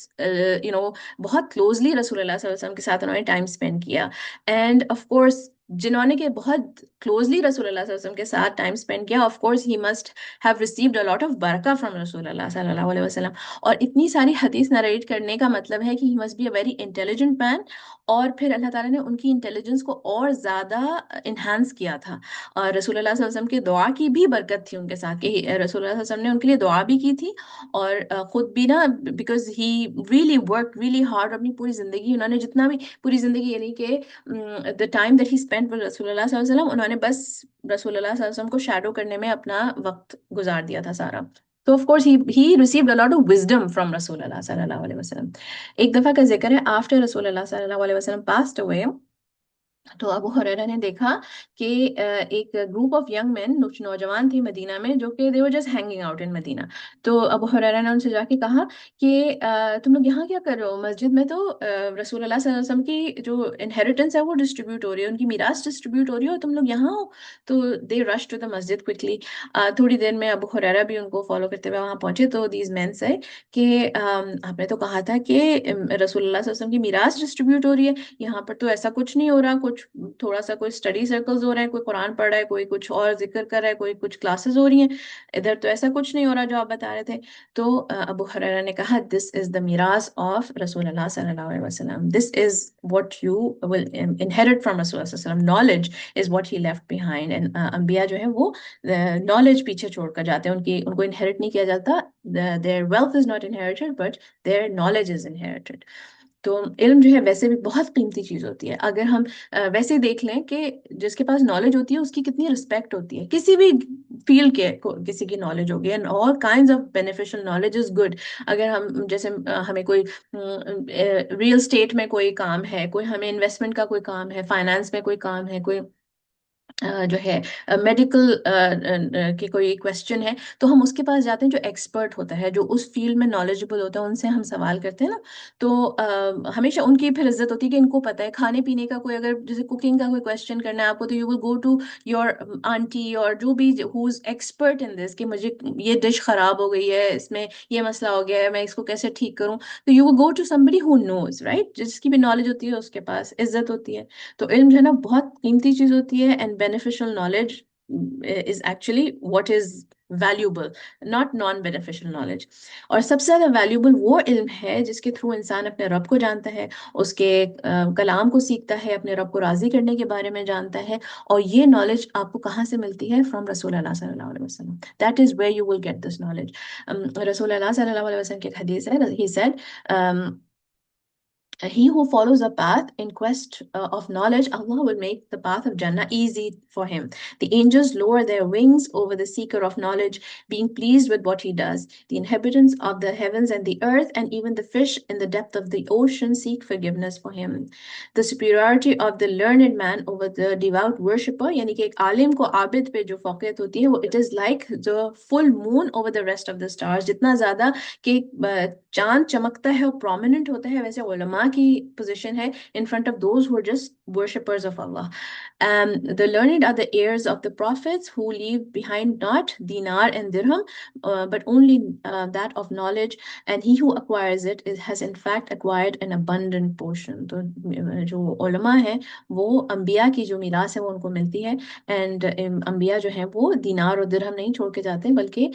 بہت کلوزلی رسول اللہ صلی اللہ علیہ وسلم کے ساتھ انہوں نے ٹائم اسپینڈ کیا. اینڈ آف کورس جنہوں نے کہ بہت کلوزلی رسول اللہ صلی اللہ علیہ وسلم کے ساتھ ٹائم اسپینڈ کیا، of course he must have received a lot of برکہ فرام رسول اللہ صلی اللہ علیہ وسلم. اور اتنی ساری حدیث نریٹ کرنے کا مطلب ہے کہ he must be a very intelligent man. اور پھر اللہ تعالیٰ نے ان کی انٹیلیجنس کو اور زیادہ انہانس کیا تھا. اور رسول اللہ صلی اللہ علیہ وسلم کی دعا کی بھی برکت تھی ان کے ساتھ، کہ رسول اللہ صلی اللہ علیہ وسلم نے ان کے لیے دعا بھی کی تھی. اور خود بھی نا، because he really work really hard. اپنی پوری زندگی انہوں نے جتنا بھی، پوری زندگی یعنی کہ the time that he spend with رسول اللہ صلی اللہ علیہ وسلم، انہوں نے بس رسول اللہ صلی اللہ علیہ وسلم کو شیڈو کرنے میں اپنا وقت گزار دیا تھا سارا. تو of course he received a lot of wisdom from رسول اللہ صلی اللہ علیہ وسلم. ایک دفعہ کا ذکر ہے آفٹر رسول اللہ صلی اللہ علیہ وسلم passed away، تو ابو ہریرہ نے دیکھا کہ ایک گروپ آف ینگ مین، نوجوان تھے مدینہ میں، جو کہ they were just hanging out in مدینہ. تو ابو ہریرہ نے ان سے جا کے کہا کہ تم لوگ یہاں کیا کر رہے ہو؟ مسجد میں تو رسول اللہ صلی اللہ علیہ وسلم کی جو انہیریٹنس ہے وہ ڈسٹریبیوٹ ہو رہی ہے، ان کی میراث ڈسٹریبیوٹ ہو رہی ہے، اور تم لوگ یہاں ہو. تو they rushed to the Masjid quickly. تھوڑی دیر میں ابو ہریرہ بھی ان کو فالو کرتے ہوئے وہاں پہنچے. تو these men say کہ آپ نے تو کہا تھا کہ رسول اللہ صلی اللہ علیہ وسلم کی میراث ڈسٹریبیوٹ ہو رہی ہے، یہاں پر تو ایسا کچھ نہیں ہو رہا. کچھ تھوڑا سا کوئی اسٹڈی سرکلز ہو رہے ہیں، کوئی قرآن پڑھ رہا ہے، کوئی کچھ اور ذکر کر رہا ہے، کوئی کچھ کلاسز ہو رہی ہیں، ادھر تو ایسا کچھ نہیں ہو رہا جو آپ بتا رہے تھے. تو ابو ہریرہ نے کہا دس از دا میراث آف رسول اللہ صلی اللہ علیہ وسلم. This is what you will inherit from رسول اللہ صلی اللہ علیہ وسلم. Knowledge is what he left behind. And انبیاء جو ہیں وہ نالج پیچھے چھوڑ کر جاتے ہیں، ان کو انہیریٹ نہیں کیا جاتا. their wealth is not inherited but their knowledge is inherited. تو علم جو ہے ویسے بھی بہت قیمتی چیز ہوتی ہے. اگر ہم ویسے دیکھ لیں کہ جس کے پاس نالج ہوتی ہے اس کی کتنی رسپیکٹ ہوتی ہے. کسی بھی فیلڈ کے کسی کی نالج ہوگی، and all kinds of beneficial knowledge is good. اگر ہم جیسے ہمیں کوئی ریئل اسٹیٹ میں کوئی کام ہے، کوئی ہمیں انویسٹمنٹ کا کوئی کام ہے، فائنانس میں کوئی کام ہے، کوئی جو ہے میڈیکل کی کوئی کویسچن ہے تو ہم اس کے پاس جاتے ہیں جو ایکسپرٹ ہوتا ہے، جو اس فیلڈ میں نالجبل ہوتا ہے، ان سے ہم سوال کرتے ہیں نا. تو ہمیشہ ان کی پھر عزت ہوتی ہے کہ ان کو پتہ ہے کھانے پینے کا کوئی، اگر جیسے کوکنگ کا کوئی کویسچن کرنا ہے آپ کو، تو you will go to your aunty اور جو بھی ہو از ایکسپرٹ ان دس، کہ مجھے یہ ڈش خراب ہو گئی ہے، اس میں یہ مسئلہ ہو گیا ہے، میں اس کو کیسے ٹھیک کروں. تو you will go to somebody who knows right, جس کی بھی نالج ہوتی ہے اس کے پاس عزت ہوتی ہے. تو علم جو ہے نا بہت قیمتی چیز ہوتی ہے، and beneficial knowledge is actually what is valuable, not non beneficial knowledge. اور سب سے زیادہ ویلیوبل وہ علم ہے جس کے تھرو انسان اپنے رب کو جانتا ہے، اس کے کلام کو سیکھتا ہے، اپنے رب کو راضی کرنے کے بارے میں جانتا ہے. اور یہ نالج آپ کو کہاں سے ملتی ہے؟ فرام رسول اللہ صلی اللہ علیہ وسلم. That is where you will get this knowledge. رسول اللہ صلی اللہ علیہ وسلم کی ایک حدیث ہے، he said, he who follows a path in quest of knowledge, Allah will make the path of Jannah easy for him. The angels lower their wings over the seeker of knowledge, being pleased with what he does. The inhabitants of the heavens and the earth, and even the fish in the depth of the ocean, seek forgiveness for him. The superiority of the learned man over the devout worshipper, یعنی کہ ایک عالم کو عابد پہ جو فوقیت ہوتی ہے وہ it is like the full moon over the rest of the stars. جتنا زیادہ کہ چاند چمکتا ہے اور پرومیننٹ ہوتا ہے، ویسے علماء کی پوزیشن ہے in front of those who are just worshippers of Allah. The learned are the heirs of the prophets who leave behind not dinar and dirham, but only that of knowledge, and he who acquires it has in fact acquired an abundant portion. تو جو علماء ہیں وہ انبیاء کی جو میراث ہے وہ ان کو ملتی ہے، اینڈ انبیاء جو ہیں وہ دینار اور درہم نہیں چھوڑ کے جاتے بلکہ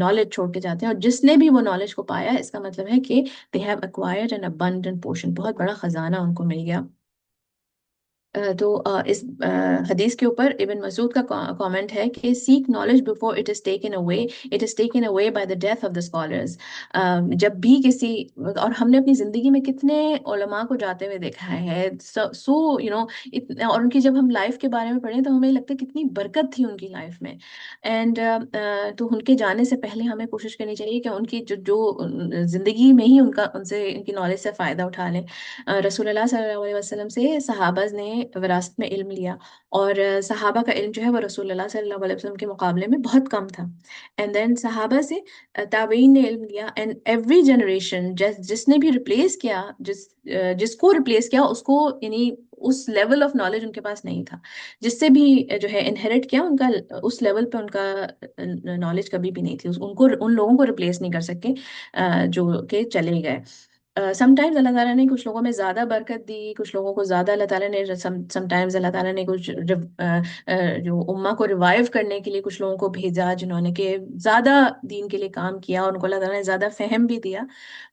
نالج چھوڑ کے جاتے ہیں. اور جس نے بھی وہ نالج کو پایا، اس کا مطلب ہے کہ they have acquired an abundant portion، بہت بڑا خزانہ ان کو مل گیا. تو اس حدیث کے اوپر ابن مسعود کا کامنٹ ہے کہ seek knowledge before it is taken away, it is taken away by the death of the scholars. جب بھی کسی، اور ہم نے اپنی زندگی میں کتنے علماء کو جاتے ہوئے دیکھا ہے، سو یو نو، اور ان کی جب ہم لائف کے بارے میں پڑھیں تو ہمیں لگتا ہے کتنی برکت تھی ان کی لائف میں. اینڈ تو ان کے جانے سے پہلے ہمیں کوشش کرنی چاہیے کہ ان کی جو زندگی میں ہی ان سے ان کی نالج سے فائدہ اٹھا لیں. رسول اللہ صلی اللہ علیہ وسلم سے صحابہ نے وراثت میں علم لیا، اور صحابہ کا علم جو ہے وہ رسول اللہ صلی اللہ علیہ وسلم کے مقابلے میں بہت کم تھا. اینڈ دین صحابہ سے تابعین نے علم لیا، اینڈ ایوری جنریشن جس نے بھی ریپلیس کیا، جس کو ریپلیس کیا اس کو، یعنی اس لیول آف نالج ان کے پاس نہیں تھا. جس سے بھی جو ہے انہیریٹ کیا، ان کا اس لیول پہ ان کا نالج کبھی بھی نہیں تھی، ان لوگوں کو ریپلیس نہیں کر سکے جو کہ چلے گئے. سم ٹائمز اللہ تعالیٰ نے کچھ لوگوں میں زیادہ برکت دی، کچھ لوگوں کو زیادہ اللہ تعالیٰ نے، سم ٹائمز اللہ تعالیٰ نے کچھ جو امہ کو ریوائیو کرنے کے لیے کچھ لوگوں کو بھیجا جنہوں نے کہ زیادہ دین کے لیے کام کیا، اور ان کو اللہ تعالیٰ نے زیادہ فہم بھی دیا.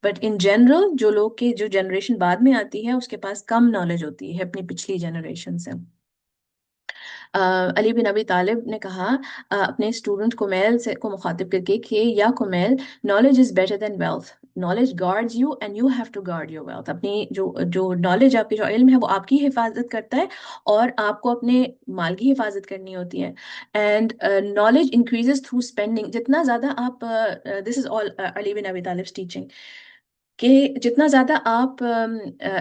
بٹ ان جنرل جو لوگ کی جو جنریشن بعد میں آتی ہے اس کے پاس کم نالج ہوتی ہے اپنی پچھلی جنریشن سے. علی بن ابی طالب نے کہا اپنے اسٹوڈنٹ کمیل سے کو مخاطب کر کے کہ یا Kumail, knowledge is better than wealth, knowledge guards you and you have to guard your wealth. اپنی جو نالج، آپ کی جو علم ہے وہ آپ کی حفاظت کرتا ہے، اور آپ کو اپنے مال کی حفاظت کرنی ہوتی ہے. And knowledge increases through spending. جتنا زیادہ آپ، دس از آل علی بن ابی طالب ٹیچنگ، کہ جتنا زیادہ آپ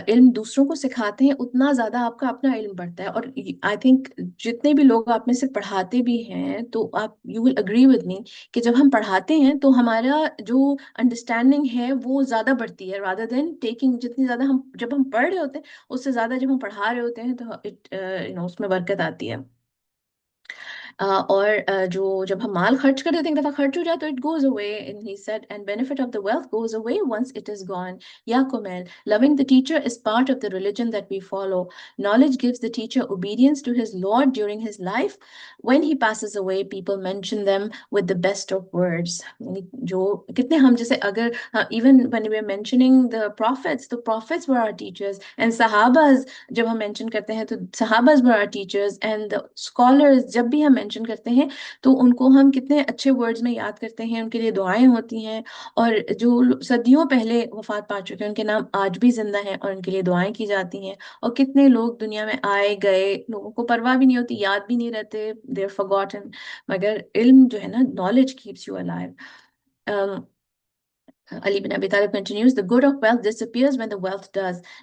علم دوسروں کو سکھاتے ہیں اتنا زیادہ آپ کا اپنا علم بڑھتا ہے. اور آئی تھنک جتنے بھی لوگ آپ میں سے پڑھاتے بھی ہیں تو آپ you will agree with me کہ جب ہم پڑھاتے ہیں تو ہمارا جو انڈرسٹینڈنگ ہے وہ زیادہ بڑھتی ہے رادر دین ٹیکنگ. جتنی زیادہ جب ہم پڑھ رہے ہوتے ہیں اس سے زیادہ جب ہم پڑھا رہے ہوتے ہیں تو اس میں برکت آتی ہے. اور جب ہم مال خرچ کر دیتے ہیں، ایک دفعہ خرچ ہو جائے تو it goes away. And he said and benefit of the wealth goes away once it is gone. یا Kumail, loving the teacher is part of the religion that we follow. Knowledge gives the teacher obedience to his Lord during his life. When he passes away, people mention them with the best of words. یعنی جو کتنے ہم جیسے اگر even when we are mentioning the prophets were our teachers, and sahabas جب ہم mention کرتے ہیں تو صحابہ were our teachers, and the scholars جب بھی ہم مینشن کرتے ہیں تو ان کو ہم کتنے اچھے ورڈز میں یاد کرتے ہیں، ان کے لیے دعائیں ہوتی ہیں. اور جو صدیوں پہلے وفات پا چکے ہیں ان کے نام آج بھی زندہ ہیں اور ان کے لیے دعائیں کی جاتی ہیں. اور کتنے لوگ دنیا میں آئے گئے، لوگوں کو پرواہ بھی نہیں ہوتی، یاد بھی نہیں رہتے، they're forgotten. مگر علم جو ہے نا، knowledge keeps you alive. Ali bin Abi Talib continues, the good of wealth disappears when the wealth does.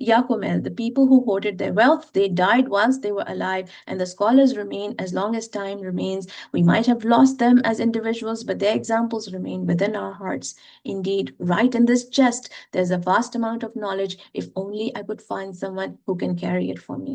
Yakumel, the people who hoarded their wealth, they died whilst they were alive, and the scholars remain as long as time remains. We might have lost them as individuals, but their examples remain within our hearts. Indeed, right in this chest, there's a vast amount of knowledge. If only I could find someone who can carry it for me.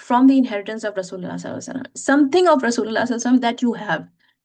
from the inheritance of Rasulullah sallallahu alaihi wasallam. Something of Rasulullah sallallahu alaihi wasallam that you have.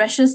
precious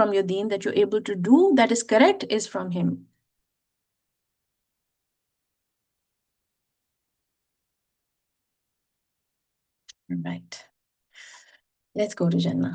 from your deen that you're able to do that is correct is from him. Right. Let's go to Jannah.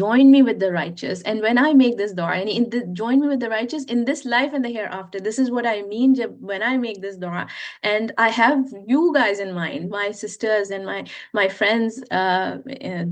Join me with the righteous. And when I make this dua, yani join me with the righteous in this life and the hereafter. This is what I mean when I make this dua. And I have you guys in mind, my sisters and my friends,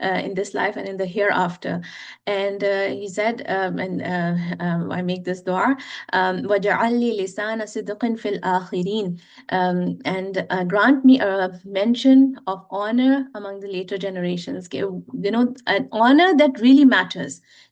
in this life and in the hereafter. And he said, and I make this dua, وَجَعَلْ لِي لِسَانَ صِدْقٍ فِي الْآخِرِينَ. And grant me a mention of honor among the later generations. An honor that really matters.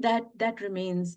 that remains.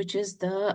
which is the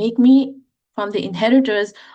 Make me from the inheritors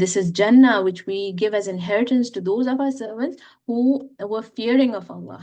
This is Jannah, which we give as inheritance to those of our servants who were fearing of Allah.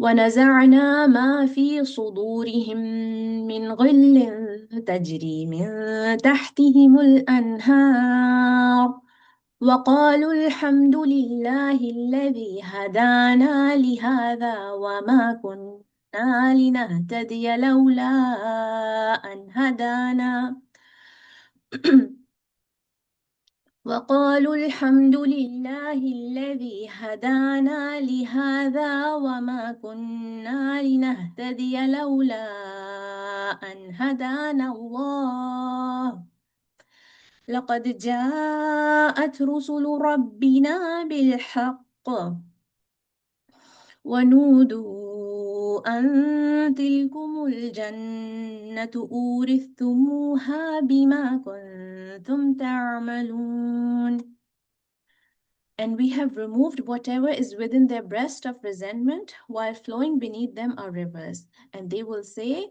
ونزعنا ما في صدورهم من غل تجري من تحتهم الأنهار وقالوا الحمد لله الذي هدانا لهذا وما كنا لنهتدي لولا أن هدانا وقالوا الحمد لله الذي هدانا لهذا وما كنا لنهتدي لولا أن هدانا الله لقد جاءت رسل ربنا بالحق ونودوا أن تلكم الجنة أورثتموها بما كنتم تعملون. And we have removed whatever is within their breast of resentment, while flowing beneath them are rivers. And they will say,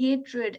hatred,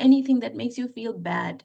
anything that makes you feel bad,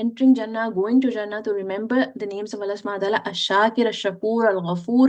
entering Jannah, going to Jannah, to remember the names of Allah subhanahu wa ta'ala, ash-shakir, ash-shakur, al-ghafur.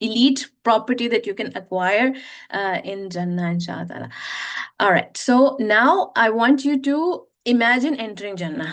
elite property that you can acquire in Jannah, inshallah. All right, so now I want you to imagine entering Jannah.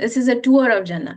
This is a tour of Jannah.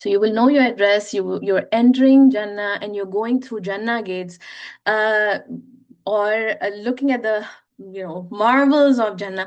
So you will know your address, you're entering Jannah and you're going through Jannah gates, uh, or looking at the marvels of Jannah.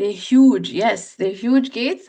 They're huge, yes, they're huge gates.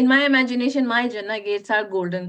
In my imagination, my Jannah gates are golden.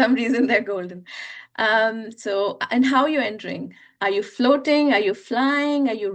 some reason they're golden. So, and how are you entering? Are you floating? Are you flying? Are you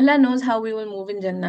Allah knows how we will move in Jannah.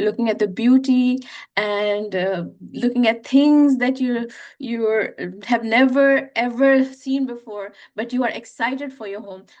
Looking at the beauty and looking at things that you have never ever seen before, but you are excited for your home.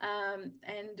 And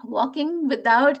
Walking without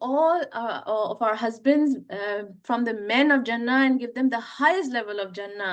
all of our husbands from the men of Jannah and give them the highest level of Jannah,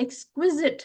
exquisite.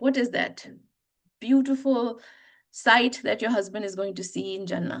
What is that beautiful sight that your husband is going to see in Jannah?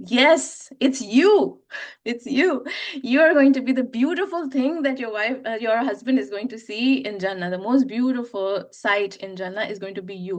Yes, it's you. It's you. You are going to be the beautiful thing that your husband is going to see in Jannah. The most beautiful sight in Jannah is going to be you.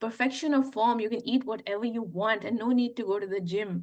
Perfection of form, you can eat whatever you want and no need to go to the gym.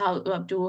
how to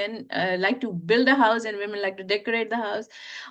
men like to build a house and women like to decorate the house.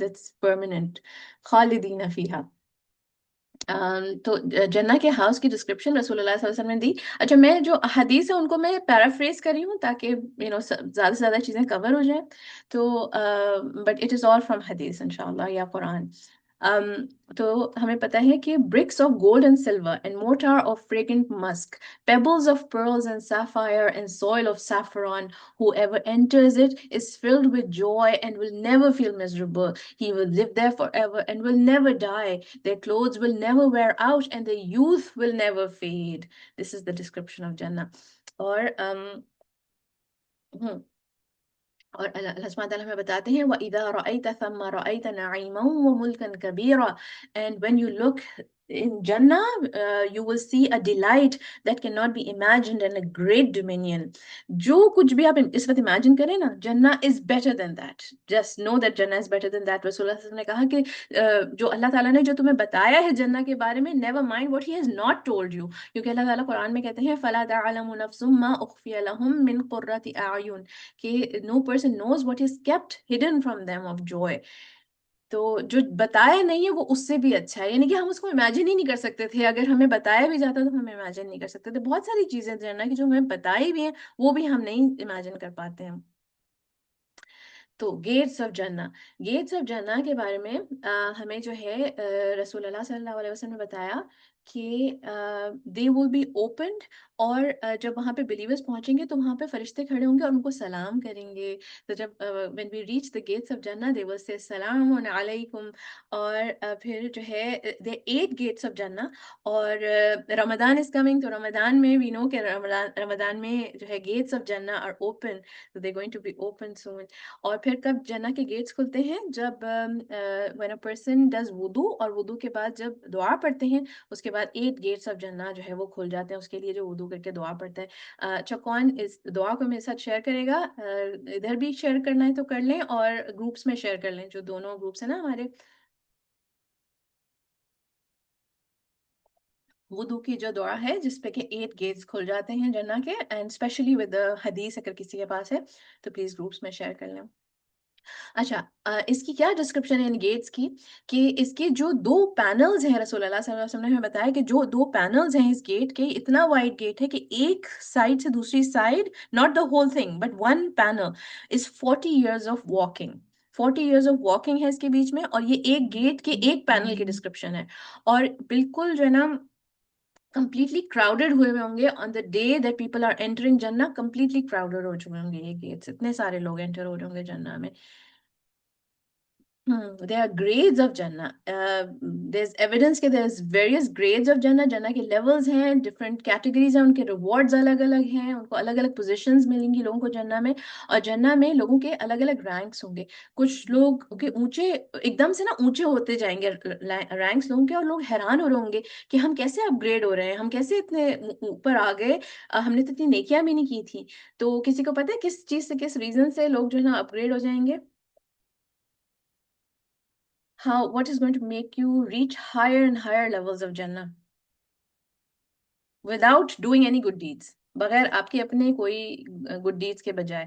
that's permanent. خالدین فیہا. تو جنہ کے house کی description رسول اللہ صلی اللہ علیہ وسلم نے دی. اچھا میں جو حدیث ہے ان کو میں پیرافریز کر رہی ہوں تاکہ زیادہ سے زیادہ چیزیں کور ہو جائیں. تو but it is all from حدیث انشاءاللہ یا قرآن. Um, تو ہمیں پتہ ہے کہ bricks of gold and silver and mortar of fragrant musk, pebbles of pearls and sapphire and soil of saffron, whoever enters it is filled with joy and will never feel miserable. He will live there forever and will never die. Their clothes will never wear out and their youth will never fade. This is the description of Jannah. اور اور اللہ سبحانہ تعالیٰ ہمیں بتاتے ہیں وَإِذَا رَأَيْتَ ثَمَّ رَأَيْتَ نَعِيمًا وَمُلْكًا كَبِيرًا. And when you look in Jannah, you will see a delight that cannot be imagined and a great dominion. جو کچھ بھی آپ اس وقت imagine کریں نا, Jannah is better than that. Just know that Jannah is better than that. رسول اللہ صلی اللہ علیہ وسلم نے کہا کہ جو اللہ تعالیٰ نے جو تمہیں بتایا ہے جنہ کے بارے میں, never mind what he has not told you. کیونکہ اللہ تعالیٰ قرآن میں کہتے ہیں فَلَا تَعْلَمُ نَفْسٌ مَا أُخْفِيَ لَهُم مِّن قُرَّةِ أَعْيُنٍ, کہ no person knows what is kept hidden from them of joy. تو جو بتایا نہیں ہے وہ اس سے بھی اچھا ہے, یعنی کہ ہم اس کو امیجن ہی نہیں کر سکتے تھے. اگر ہمیں بتایا بھی جاتا تو ہم امیجن نہیں کر سکتے تھے. بہت ساری چیزیں جنہ کی جو ہمیں بتائی بھی ہیں وہ بھی ہم نہیں امیجن کر پاتے ہیں. تو گیٹس آف جنہ, گیٹس آف جنہ کے بارے میں ہمیں جو ہے رسول اللہ صلی اللہ علیہ وسلم نے بتایا کہ دے ول بی اوپنڈ, اور جب وہاں پہ بلیورز پہنچیں گے تو وہاں پہ فرشتے کھڑے ہوں گے اور ان کو سلام کریں گے. تو جب when we reach the gates of Jannah they will say سلام علیکم. اور پھر جو ہے the 8 gates of Jannah. اور رمضان is coming, تو رمضان میں we know کہ رمضان میں جو ہے gates of Jannah are open, so they're going to be open soon. اور پھر کب جنہ کے گیٹس کھلتے ہیں, جب when a person does وضو, اور وضو کے بعد جب دعا پڑھتے ہیں اس کے بعد 8 گیٹس آف جنہ جو ہے وہ کھل جاتے ہیں اس کے لیے جو وضو کر کے دعا پڑھتا ہے. اچھا کون اس دعا کو میرے ساتھ شیئر کرے گا؟ ادھر بھی شیئر کرنا ہے تو کر لیں اور گروپس میں شیئر کر لیں, جو دونوں گروپس ہیں نا ہمارے. وضو کی جو دعا ہے جس پہ کہ 8 گیٹس کھل جاتے ہیں جنہ کے, اینڈ اسپیشلی ود حدیث اگر کسی کے پاس ہے تو پلیز گروپس میں شیئر کر لیں. اچھا اس کی کیا ڈسکرپشن ہے ان گیٹس کی, کہ اس کے جو 2 پینلز ہیں, رسول اللہ صلی اللہ علیہ وسلم نے ہمیں بتایا کہ جو 2 پینلز ہیں اس گیٹ کے, اتنا وائڈ گیٹ ہے کہ ایک سائڈ سے دوسری side, not the whole thing but 1 panel is 40 years of walking. 40 years of walking ہے اس کے بیچ میں, اور یہ ایک گیٹ کے ایک پینل کی ڈسکرپشن ہے. اور بالکل جو ہے نا کمپلیٹلی کراؤڈیڈ ہوئے ہوں گے on the day that people are entering جنہ, کمپلیٹلی کراؤڈیڈ ہو چکے ہوں گے یہ گیٹس, اتنے سارے لوگ انٹر ہو رہے ہوں گے جنہ میں. There are grades of Jannah. There's evidence کہ there's various grades of Jannah. Jannah کے levels ہیں, different categories ہیں, ان کے rewards الگ الگ ہیں, ان کو الگ الگ positions ملیں گی لوگوں کو جنہ میں. اور جنہ میں لوگوں کے الگ الگ رینکس ہوں گے. کچھ لوگ کے اونچے ایک دم سے نا اونچے ہوتے جائیں گے رینکس لوگوں کے, اور لوگ حیران ہو رہے ہوں گے کہ ہم کیسے اپ گریڈ ہو رہے ہیں, ہم کیسے اتنے اوپر آ گئے, ہم نے تو اتنی نیکیاں بھی نہیں کی تھی. تو کسی کو پتہ ہے کس چیز سے, کس ریزن سے لوگ جو ہے نا اپ گریڈ ہو جائیں گے؟ What is going to make you reach higher and higher levels of Jannah without doing any good deeds, بغیر آپ کے اپنے کوئی good deeds کے بجائے؟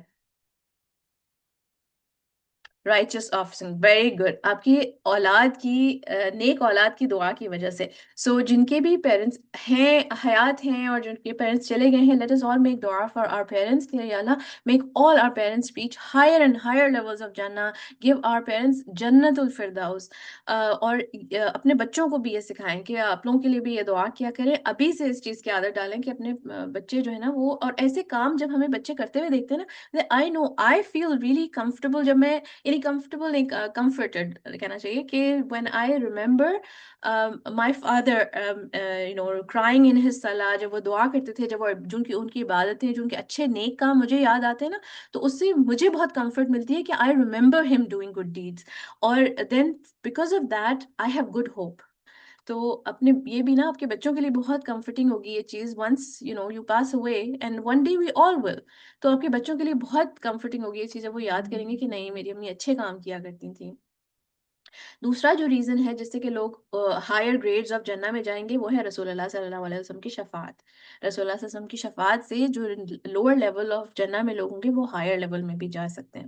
righteous offspring, very good. آپ کی اولاد کی نیک اولاد کی دعا کی وجہ سے. سو جن کے بھی پیرنٹس ہیں, حیات ہیں, اور جن کے پیرنٹس چلے گئے ہیں, let us all make dua for our parents کہ یا اللہ make all our parents reach higher and higher levels of Jannah, give our parents جنت الفردوس. اور اپنے بچوں کو بھی یہ سکھائیں کہ آپ لوگوں کے لیے بھی یہ دعا کیا کریں, ابھی سے اس چیز کی عادت ڈالیں کہ اپنے بچے جو ہے نا وہ, اور ایسے کام جب ہمیں بچے کرتے ہوئے دیکھتے ہیں نا, I know I feel really comfortable, جب میں یعنی کمفرٹیبل نہیں, کمفرٹیڈ کہنا چاہیے, کہ when I remember my father crying in his salah, جب وہ دعا کرتے تھے, جب ان کی عبادتیں, جو ان کے اچھے نیک کام مجھے یاد آتے ہیں نا, تو اس سے مجھے بہت کمفرٹ ملتی ہے کہ I remember him doing good deeds, اور then because of that I have good hope. تو اپنے یہ بھی نا آپ کے بچوں کے لیے بہت کمفرٹنگ ہوگی یہ چیز, once you pass away and one day we all will, تو آپ کے بچوں کے لیے بہت کمفرٹنگ ہوگی یہ چیز جب وہ یاد کریں گے کہ نہیں میری امی اچھے کام کیا کرتی تھیں. دوسرا جو ریزن ہے جس سے کہ لوگ ہائر گریڈز آف جنہ میں جائیں گے وہ ہے رسول اللہ صلی اللہ علیہ وسلم کی شفاعت. رسول اللہ صلی اللہ علیہ وسلم کی شفاعت سے جو لوور لیول آف جنہ میں لوگ ہوں گے وہ ہائر لیول میں بھی جا سکتے ہیں.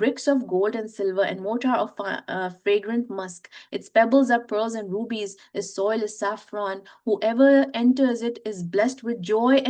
bricks of gold and silver and mortar of fragrant musk. Its pebbles are pearls and rubies. Its soil is saffron. Whoever enters it is blessed with joy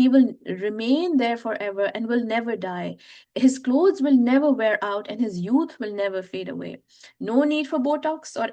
He will remain there forever and will never die. His clothes will never wear out and his youth will never fade away. No need for Botox or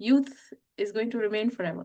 youth is going to remain forever.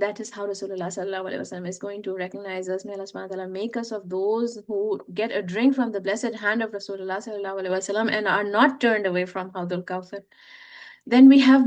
That is how Rasulullah sallallahu alaihi wasallam is going to recognize us. May Allah subhanahu wa ta'ala make us of those who get a drink from the blessed hand of Rasulullah sallallahu alaihi wasallam and are not turned away from Hawdul Kawthar. Then we have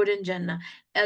good in Jannah.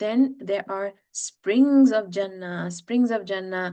Then there are springs of Jannah, springs of Jannah,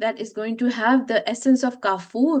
that is going to have the essence of kafur,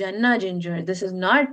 Jannah ginger, this is not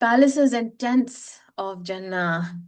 Palaces and tents of Jannah,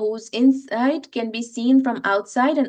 whose inside can be seen from outside and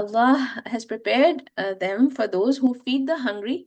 Allah has prepared them for those who feed the hungry.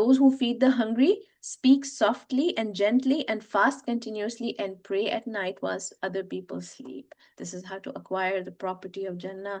Those who feed the hungry, speak softly and gently, and fast continuously and pray at night whilst other people sleep. This is how to acquire the property of Jannah.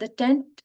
The tent,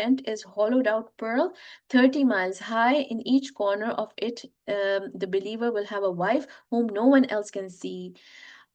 tent is hollowed out pearl, 30 miles high. In each corner of it, the believer will have a wife whom no one else can see.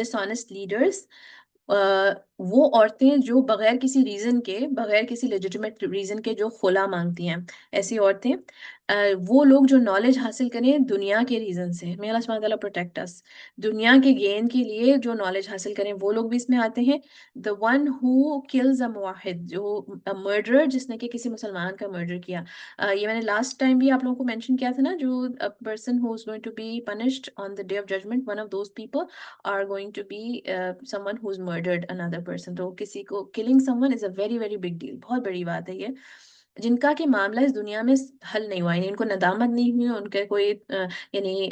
dishonest leaders, وہ عورتیں جو بغیر کسی reason کے، بغیر کسی legitimate reason کے جو خلا مانگتی ہیں، ایسی عورتیں، وہ لوگ جو نالج حاصل کریں دنیا کے ریزن سے، may اللہ سبحانہ تعالیٰ protect us، دنیا کے گین کے لیے جو نالج حاصل کریں وہ لوگ بھی اس میں آتے ہیں. the one who kills a موحد، جو مرڈرر، جس نے کہ کسی مسلمان کا مرڈر کیا. یہ میں نے لاسٹ ٹائم بھی آپ لوگوں کو مینشن کیا تھا نا، جو person who is going to be punished on the day of judgment, one of those people are going to be someone who's murdered another person. تو کسی کو killing someone is a very very big deal، بہت بڑی بات ہے یہ، جن کا کہ معاملہ اس دنیا میں حل نہیں ہوا، یعنی ان کو ندامت نہیں ہوئی، ان کے کوئی یعنی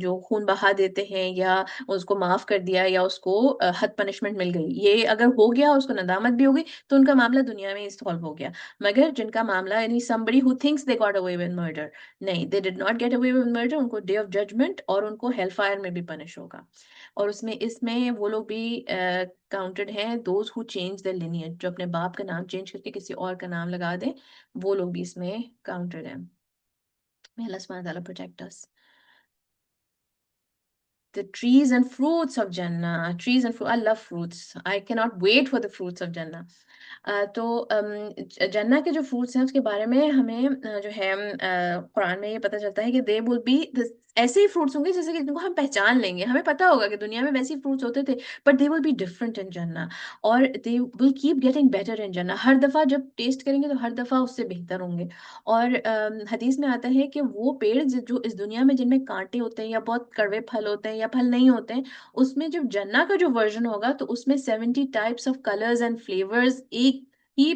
جو خون بہا دیتے ہیں یا اس کو معاف کر دیا یا اس کو حد پنشمنٹ مل گئی، یہ اگر ہو گیا، اس کو ندامت بھی ہوگی، تو ان کا معاملہ دنیا میں سالو ہو گیا. مگر جن کا معاملہ یعنی somebody who thinks they got away with murder، نہیں، they did not get away with murder، ان کو ڈے آف ججمنٹ اور ان کو ہیل فائر میں بھی پنش ہوگا. اور اس میں وہ لوگ بھی کاؤنٹڈ ہیں، those who change their lineage، جو اپنے باپ کا نام چینج کر کے کسی اور کا نام لگا دیں، وہ لوگ بھی اس میں کاؤنٹڈ ہیں. May Allah subhanahu wa ta'ala protect us. The trees and fruits of Jannah. Trees and fruit. I love fruits. I cannot wait for the fruits of Jannah. تو جنہ کے جو فروٹس ہیں اس کے بارے میں ہمیں جو ہے قرآن میں یہ پتہ چلتا ہے کہ دے ول بی، ایسے ہی فروٹس ہوں گے جیسے کہ جن کو ہم پہچان لیں گے، ہمیں پتہ ہوگا کہ دنیا میں ویسے ہی فروٹس ہوتے تھے، but they will be different in جنہ، اور they will keep getting better in جنہ. ہر دفعہ جب ٹیسٹ کریں گے تو ہر دفعہ اس سے بہتر ہوں گے. اور حدیث میں آتا ہے کہ وہ پیڑ جو اس دنیا میں جن میں کانٹے ہوتے ہیں یا بہت کڑوے پھل ہوتے ہیں یا پھل نہیں ہوتے ہیں، اس میں جب جنہ کا جو ورژن ہوگا تو اس میں 70 types of colours and flavours ایک ہی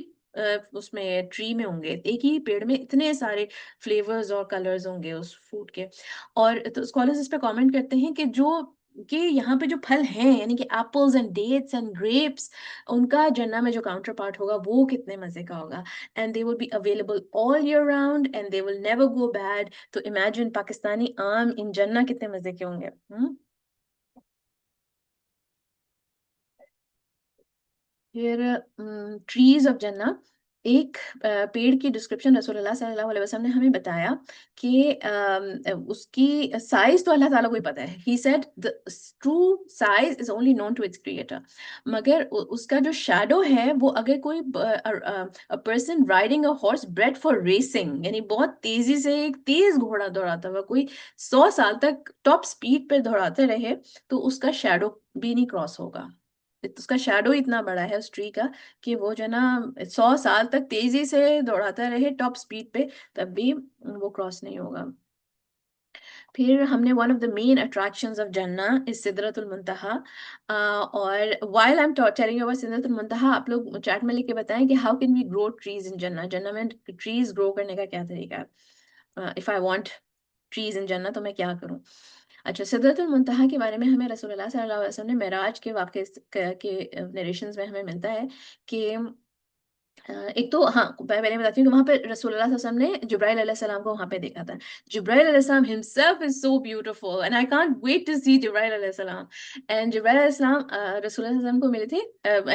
اس میں ٹری میں ہوں گے، ایک ہی پیڑ میں اتنے سارے فلیورز اور کلرز ہوں گے اس فروٹ کے. اور تو اسکالرز اس پہ کامنٹ کرتے ہیں کہ یہاں پہ جو پھل ہیں یعنی کہ apples and dates and grapes, ان کا جنہ میں جو کاؤنٹر پارٹ ہوگا وہ کتنے مزے کا ہوگا. And they will be available all year round and they will never go bad. تو امیجن پاکستانی آم ان جنہ کتنے مزے کے ہوں گے. پھر ٹریز آف جنہ، ایک پیڑ کی ڈسکرپشن رسول اللہ صلی اللہ علیہ وسلم نے ہمیں بتایا کہ اس کی سائز تو اللہ تعالیٰ کو ہی پتہ ہے. He said the true size is only known to its creator. مگر اس کا جو شیڈو ہے وہ اگر کوئی person riding a horse bred for racing, یعنی بہت تیزی سے ایک تیز گھوڑا دوڑاتا ہوا کوئی 100 سال تک ٹاپ سپیڈ پہ دوڑاتے رہے، تو اس کا شیڈو بھی نہیں کراس ہوگا. اس کا شیڈو اتنا بڑا ہے اس ٹری کا کہ وہ جو ہے نا 100 سال تک تیزی سے دوڑاتا رہے ٹاپ سپیڈ پہ، تب بھی وہ کراس نہیں ہوگا. پھر ہم نے one of the main attractions of جنہ از سدرۃ المنتہا. اور while I am telling you about سدرۃ المنتہا، آپ لوگ چیٹ میں لکھ کے بتائیں کہ how can we grow trees in جنہ، جنہ میں ٹریز گرو کرنے کا کیا طریقہ ہے. If I want trees in جنہ تو میں کیا کروں. اچھا، سدرۃ المنتہا کے بارے میں ہمیں رسول اللہ صلی اللہ علیہ وسلم نے معراج کے واقعے کے نریشنز میں ہمیں ملتا ہے کہ ایک تو ہاں میں پہلے بتاتی ہوں کہ وہاں پہ رسول اللہ صلی اللہ علیہ وسلم نے جبرائیل علیہ السلام کو وہاں پہ دیکھا تھا. جبرائیل علیہ السلام himself is so beautiful and I can't wait to see جبرائیل علیہ السلام. and جبرائیل علیہ السلام رسول اللہ صلی اللہ علیہ وسلم کو ملے تھے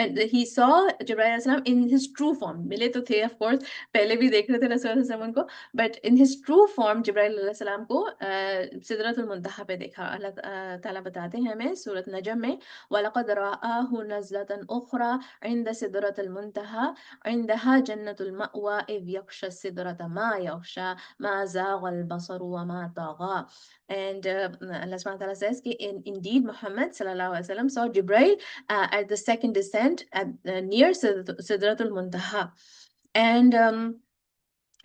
and he saw جبرائیل علیہ السلام in his true form. ملے تو تھے of course، پہلے بھی دیکھ رہے تھے رسول اللہ صلی اللہ علیہ وسلم کو، but in his true form جبرائیل علیہ السلام کو سدرۃ المنتہا پہ دیکھا. اللہ تعالیٰ بتاتے ہیں ہمیں سورۃ نجم میں وَلَقَدْ رَآهُ نَزْلَةً أُخْرَى عِنْدَ سِدْرَةِ الْمُنْتَهَى عندها جنة المأوى إذ يغشى السدرة ما يغشى ما زاغ البصر وما طغى. And Allah subhanahu wa ta'ala says کہ indeed Muhammad sallallahu alaihi wasallam saw Jibreel at the second descent at near Sidrat al-Muntaha. And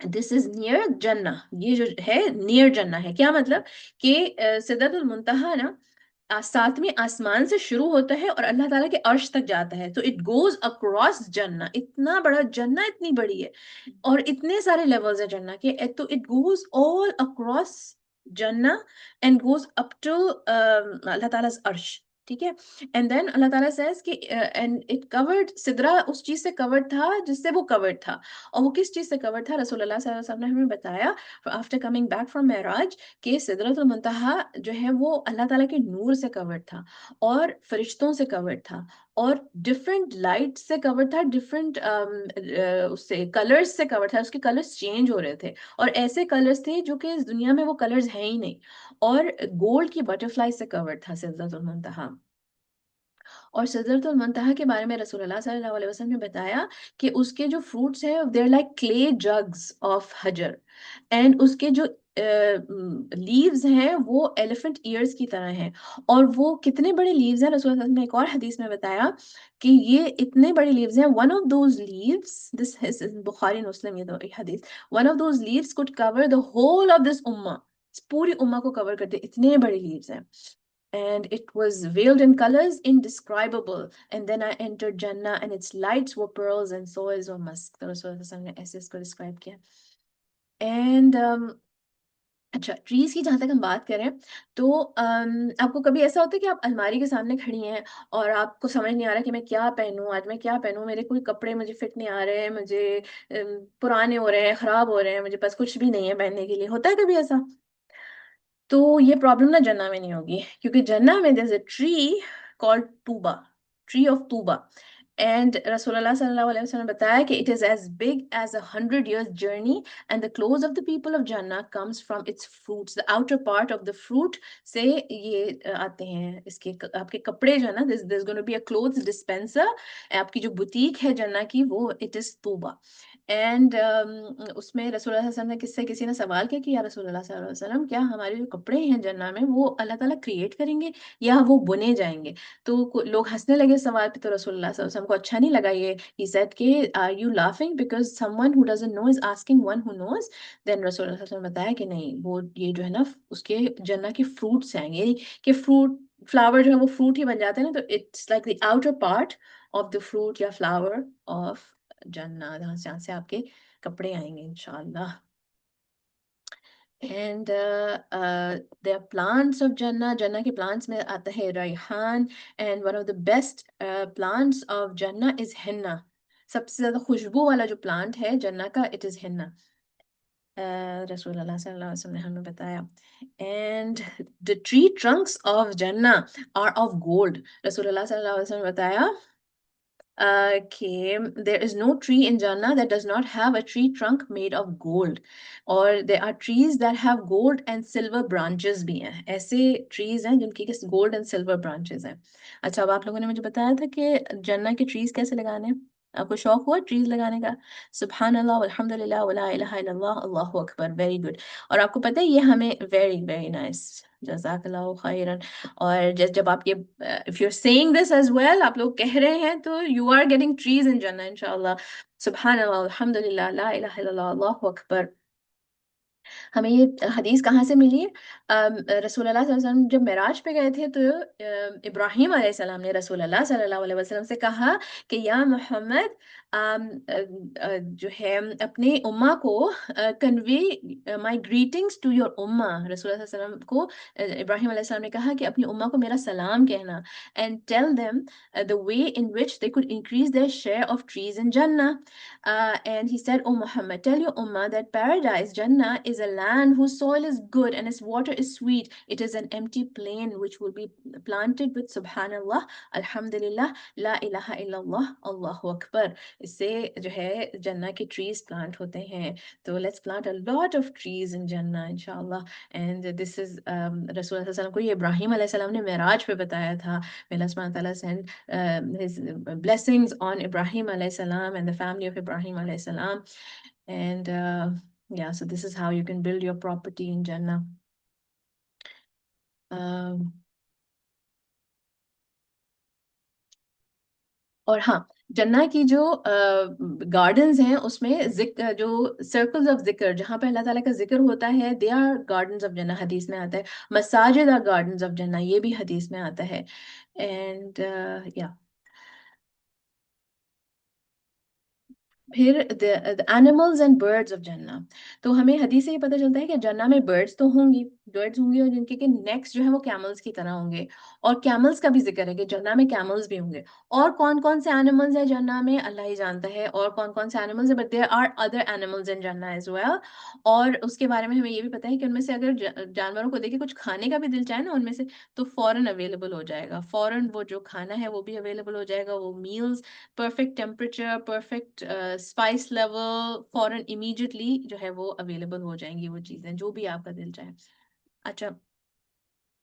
this is near Jannah. یہ جو ہے near Jannah ہے. کیا مطلب کہ سدرۃ المنتہا نا 7ویں آسمان سے شروع ہوتا ہے اور اللہ تعالیٰ کے عرش تک جاتا ہے. تو اٹ گوز اکراس جنہ، اتنا بڑا جنہ، اتنی بڑی ہے اور اتنے سارے لیولز ہیں جنہ کے. تو اٹ گوز آل اکراس جنہ اینڈ گوز اپ ٹو اللہ تعالیٰ عرش. ٹھیک ہے. اینڈ دین اللہ تعالیٰ سیز کہ اینڈ اٹ کورڈ، سدرا اس چیز سے کورڈ تھا جس سے وہ کورڈ تھا. اور وہ کس چیز سے کورڈ تھا؟ رسول اللہ صلی اللہ علیہ وسلم نے ہمیں بتایا آفٹر کمنگ بیک فرام معراج کہ سدرۃ المنتہا جو ہے وہ اللہ تعالیٰ کے نور سے کورڈ تھا اور فرشتوں سے کورڈ تھا اور ڈفرینٹ لائٹ سے کورڈ تھا، ڈفرینٹ اس سے کلرز سے کورڈ تھا. اس کے کلرز چینج ہو رہے تھے اور ایسے کلرز تھے جو کہ اس دنیا میں وہ کلرز ہیں ہی نہیں. اور گولڈ کی بٹرفلائی سے کورڈ تھا سدرۃ المنتہا. اور سدرۃ المنتہا کے بارے میں رسول اللہ صلی اللہ علیہ وسلم نے بتایا کہ اس کے جو فروٹس ہیں دے لائک کلے جگز آف حجر، اینڈ اس کے جو لیوز ہیں وہ ایلیفنٹ ایئرس کی طرح ہیں. اور وہ کتنے بڑے لیوز ہیں، رسول اللہ صلی اللہ علیہ وسلم نے ایک اور حدیث میں بتایا کہ یہ اتنے بڑے لیوز ہیں. One of those leaves, this is Bukhari Muslim, یہ دو حدیث، one of those leaves could cover the whole of this ummah، پوری امہ کو کور کرتے، اتنے بڑے لیوز ہیں. And it was veiled in colors indescribable. And then I entered Jannah and its lights were pearls and soils were musk. تو رسول اللہ صلی اللہ علیہ وسلم نے ایسے اس کو ڈسکرائب کیا. اینڈ اچھا، ٹریز کی جہاں تک ہم بات کریں تو آپ کو کبھی ایسا ہوتا ہے کہ آپ الماری کے سامنے کھڑی ہیں اور آپ کو سمجھ نہیں آ رہا کہ میں کیا پہنوں، آج میں کیا پہنوں، میرے کوئی کپڑے مجھے فٹ نہیں آ رہے ہیں، مجھے پرانے ہو رہے ہیں، خراب ہو رہے ہیں، مجھے پاس کچھ بھی نہیں ہے پہننے کے لیے، ہوتا ہے کبھی ایسا؟ تو یہ پرابلم نا جنہ میں نہیں ہوگی، کیونکہ جنہ میں there's a tree called طوبہ، tree of طوبہ. اینڈ رسول اللہ صلی اللہ علیہ وسلم نے بتایا کہ it is as big as 100 years journey and the clothes of the people of Jannah comes from its fruits. The outer part of the fruit سے یہ آتے ہیں اس کے آپ کے کپڑے جو ہے نا، there's going to be a clothes dispenser. آپ کی جو بوتیک ہے جنہ کی وہ it is طوبہ. اینڈ اس میں رسول اللہ صلی اللہ علیہ وسلم نے کسی نے سوال کیا کہ یا رسول اللہ صلی اللہ علیہ وسلم، کیا ہمارے جو کپڑے ہیں جنہ میں وہ اللہ تعالیٰ کریٹ کریں گے یا وہ بنے جائیں گے؟ تو لوگ ہنسنے لگے سوال پہ، تو رسول اللہ صلی اللہ علیہ وسلم کو اچھا نہیں لگا یہ. He said کہ are you laughing because someone who doesn't know is asking one who knows. Then رسول اللہ صلی اللہ علیہ وسلم نے بتایا کہ نہیں، وہ یہ جو ہے نا اس کے جنہ کے فروٹس ہیں، یعنی کہ فروٹ فلاور جو ہے وہ فروٹ ہی بن جاتے ہیں نا، تو it's like the outer part of the fruit یا فلاور آف جنہ، جہاں سے آپ کے کپڑے آئیں گے انشاءاللہ. اینڈ the plants of جنہ، جنہ کے plants میں آتا ہے Rehan. And one of the best plants of جنہ is henna. سب سے زیادہ خوشبو والا جو پلانٹ ہے جنہ کا it is henna. رسول اللہ صلی اللہ علیہ وسلم نے ہمیں بتایا. And the tree trunks of جنہ are of gold. رسول اللہ صلی اللہ علیہ وسلم نے بتایا کہ there is no tree in Jannah that does not have a tree trunk made of gold. اور there are trees that have gold and silver branches بھی ہیں. ایسے trees ہیں جن کی gold and silver branches ہیں. اچھا، اب آپ لوگوں نے مجھے بتایا تھا کہ جنہ کے trees کیسے لگانے ہیں. آپ کو شوق ہوا ٹریز لگانے کا؟ سبحان اللہ والحمد للہ ولا الہ الا اللہ، اللہ اکبر، ویری گڈ. اور آپ کو پتہ ہے یہ ہمیں ویری ویری نائس، جزاک اللہ خیرن. اور جب آپ یہ if you're saying this as well، آپ لوگ کہہ رہے ہیں تو you are getting trees in Jannah انشاءاللہ. سبحان اللہ والحمد للہ لا الہ الا اللہ، اللہ اکبر. ہمیں یہ حدیث کہاں سے ملی ہے؟ رسول اللہ صلی اللہ علیہ وسلم جب معراج پہ گئے تھے تو ابراہیم علیہ السلام نے رسول اللہ صلی اللہ علیہ وسلم سے کہا کہ یا محمد جو ہے اپنی امہ کو کنوے مائی گریٹنگس ٹو یور امہ. رسول اللہ صلی اللہ علیہ وسلم کو ابراہیم علیہ السلام نے کہا کہ اپنی امہ کو میرا سلام کہنا. And tell them the way in which they could increase their share of trees in Jannah. And he said, "O Muhammad, tell your ummah that paradise, Jannah, is a land whose soil is good and its water is sweet. It is an empty plain which will be planted with Subhanallah, Alhamdulillah, La ilaha illallah, Allahu Akbar." اس سے جو ہے جنہ کے trees plant ہوتے ہیں. تو let's plant a lot of trees in Jannah انشاءاللہ. And this is رسول اللہ صلی اللہ علیہ وسلم کو یہ ابراہیم علیہ السلام نے معراج پہ بتایا تھا. May Allah subhanahu wa ta'ala send his blessings on Ibrahim alayhi salam and the family of Ibrahim alayhi salam. And yeah, so this is how you can build your property in Jannah. اور ہاں، جنہ کی جو gardens ہیں اس میں جو circles of ذکر، جہاں پہ اللہ تعالیٰ کا ذکر ہوتا ہے، دے آر گارڈنز آف جنہ، حدیث میں آتا ہے. مساجد آر گارڈنز آف جنہ، یہ بھی حدیث میں آتا ہے. اینڈ یا پھر animals and birds of جنہ. تو ہمیں حدیث سے یہ پتہ چلتا ہے کہ جنہ میں برڈس تو ہوں گی، برڈس ہوں گی، اور جن کے نیکس جو ہے وہ کیملز کی طرح ہوں گے. اور کیملز کا بھی ذکر ہے کہ جنہ میں کیملز بھی ہوں گے. اور کون کون سے اینیملز ہیں جنہ میں اللہ ہی جانتا ہے، اور کون کون سے اینیملز ہیں، but there are other animals in جنہ ایز ویل. اور اس کے بارے میں ہمیں یہ بھی پتہ ہے کہ ان میں سے اگر جانوروں کو دیکھے کچھ کھانے کا بھی دل چاہے نا ان میں سے، تو فوراً اویلیبل ہو جائے گا، فوراً وہ جو کھانا ہے وہ بھی اویلیبل ہو جائے گا. وہ meals perfect temperature, perfect spice level, فوراً امیڈیٹلی جو ہے وہ اویلیبل ہو جائیں گی وہ چیزیں جو بھی آپ کا دل چاہے. اچھا،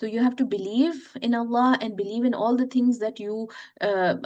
So you have to believe in Allah and believe in all the things that you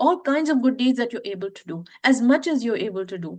All kinds of good deeds that you're able to do, as much as you're able to do,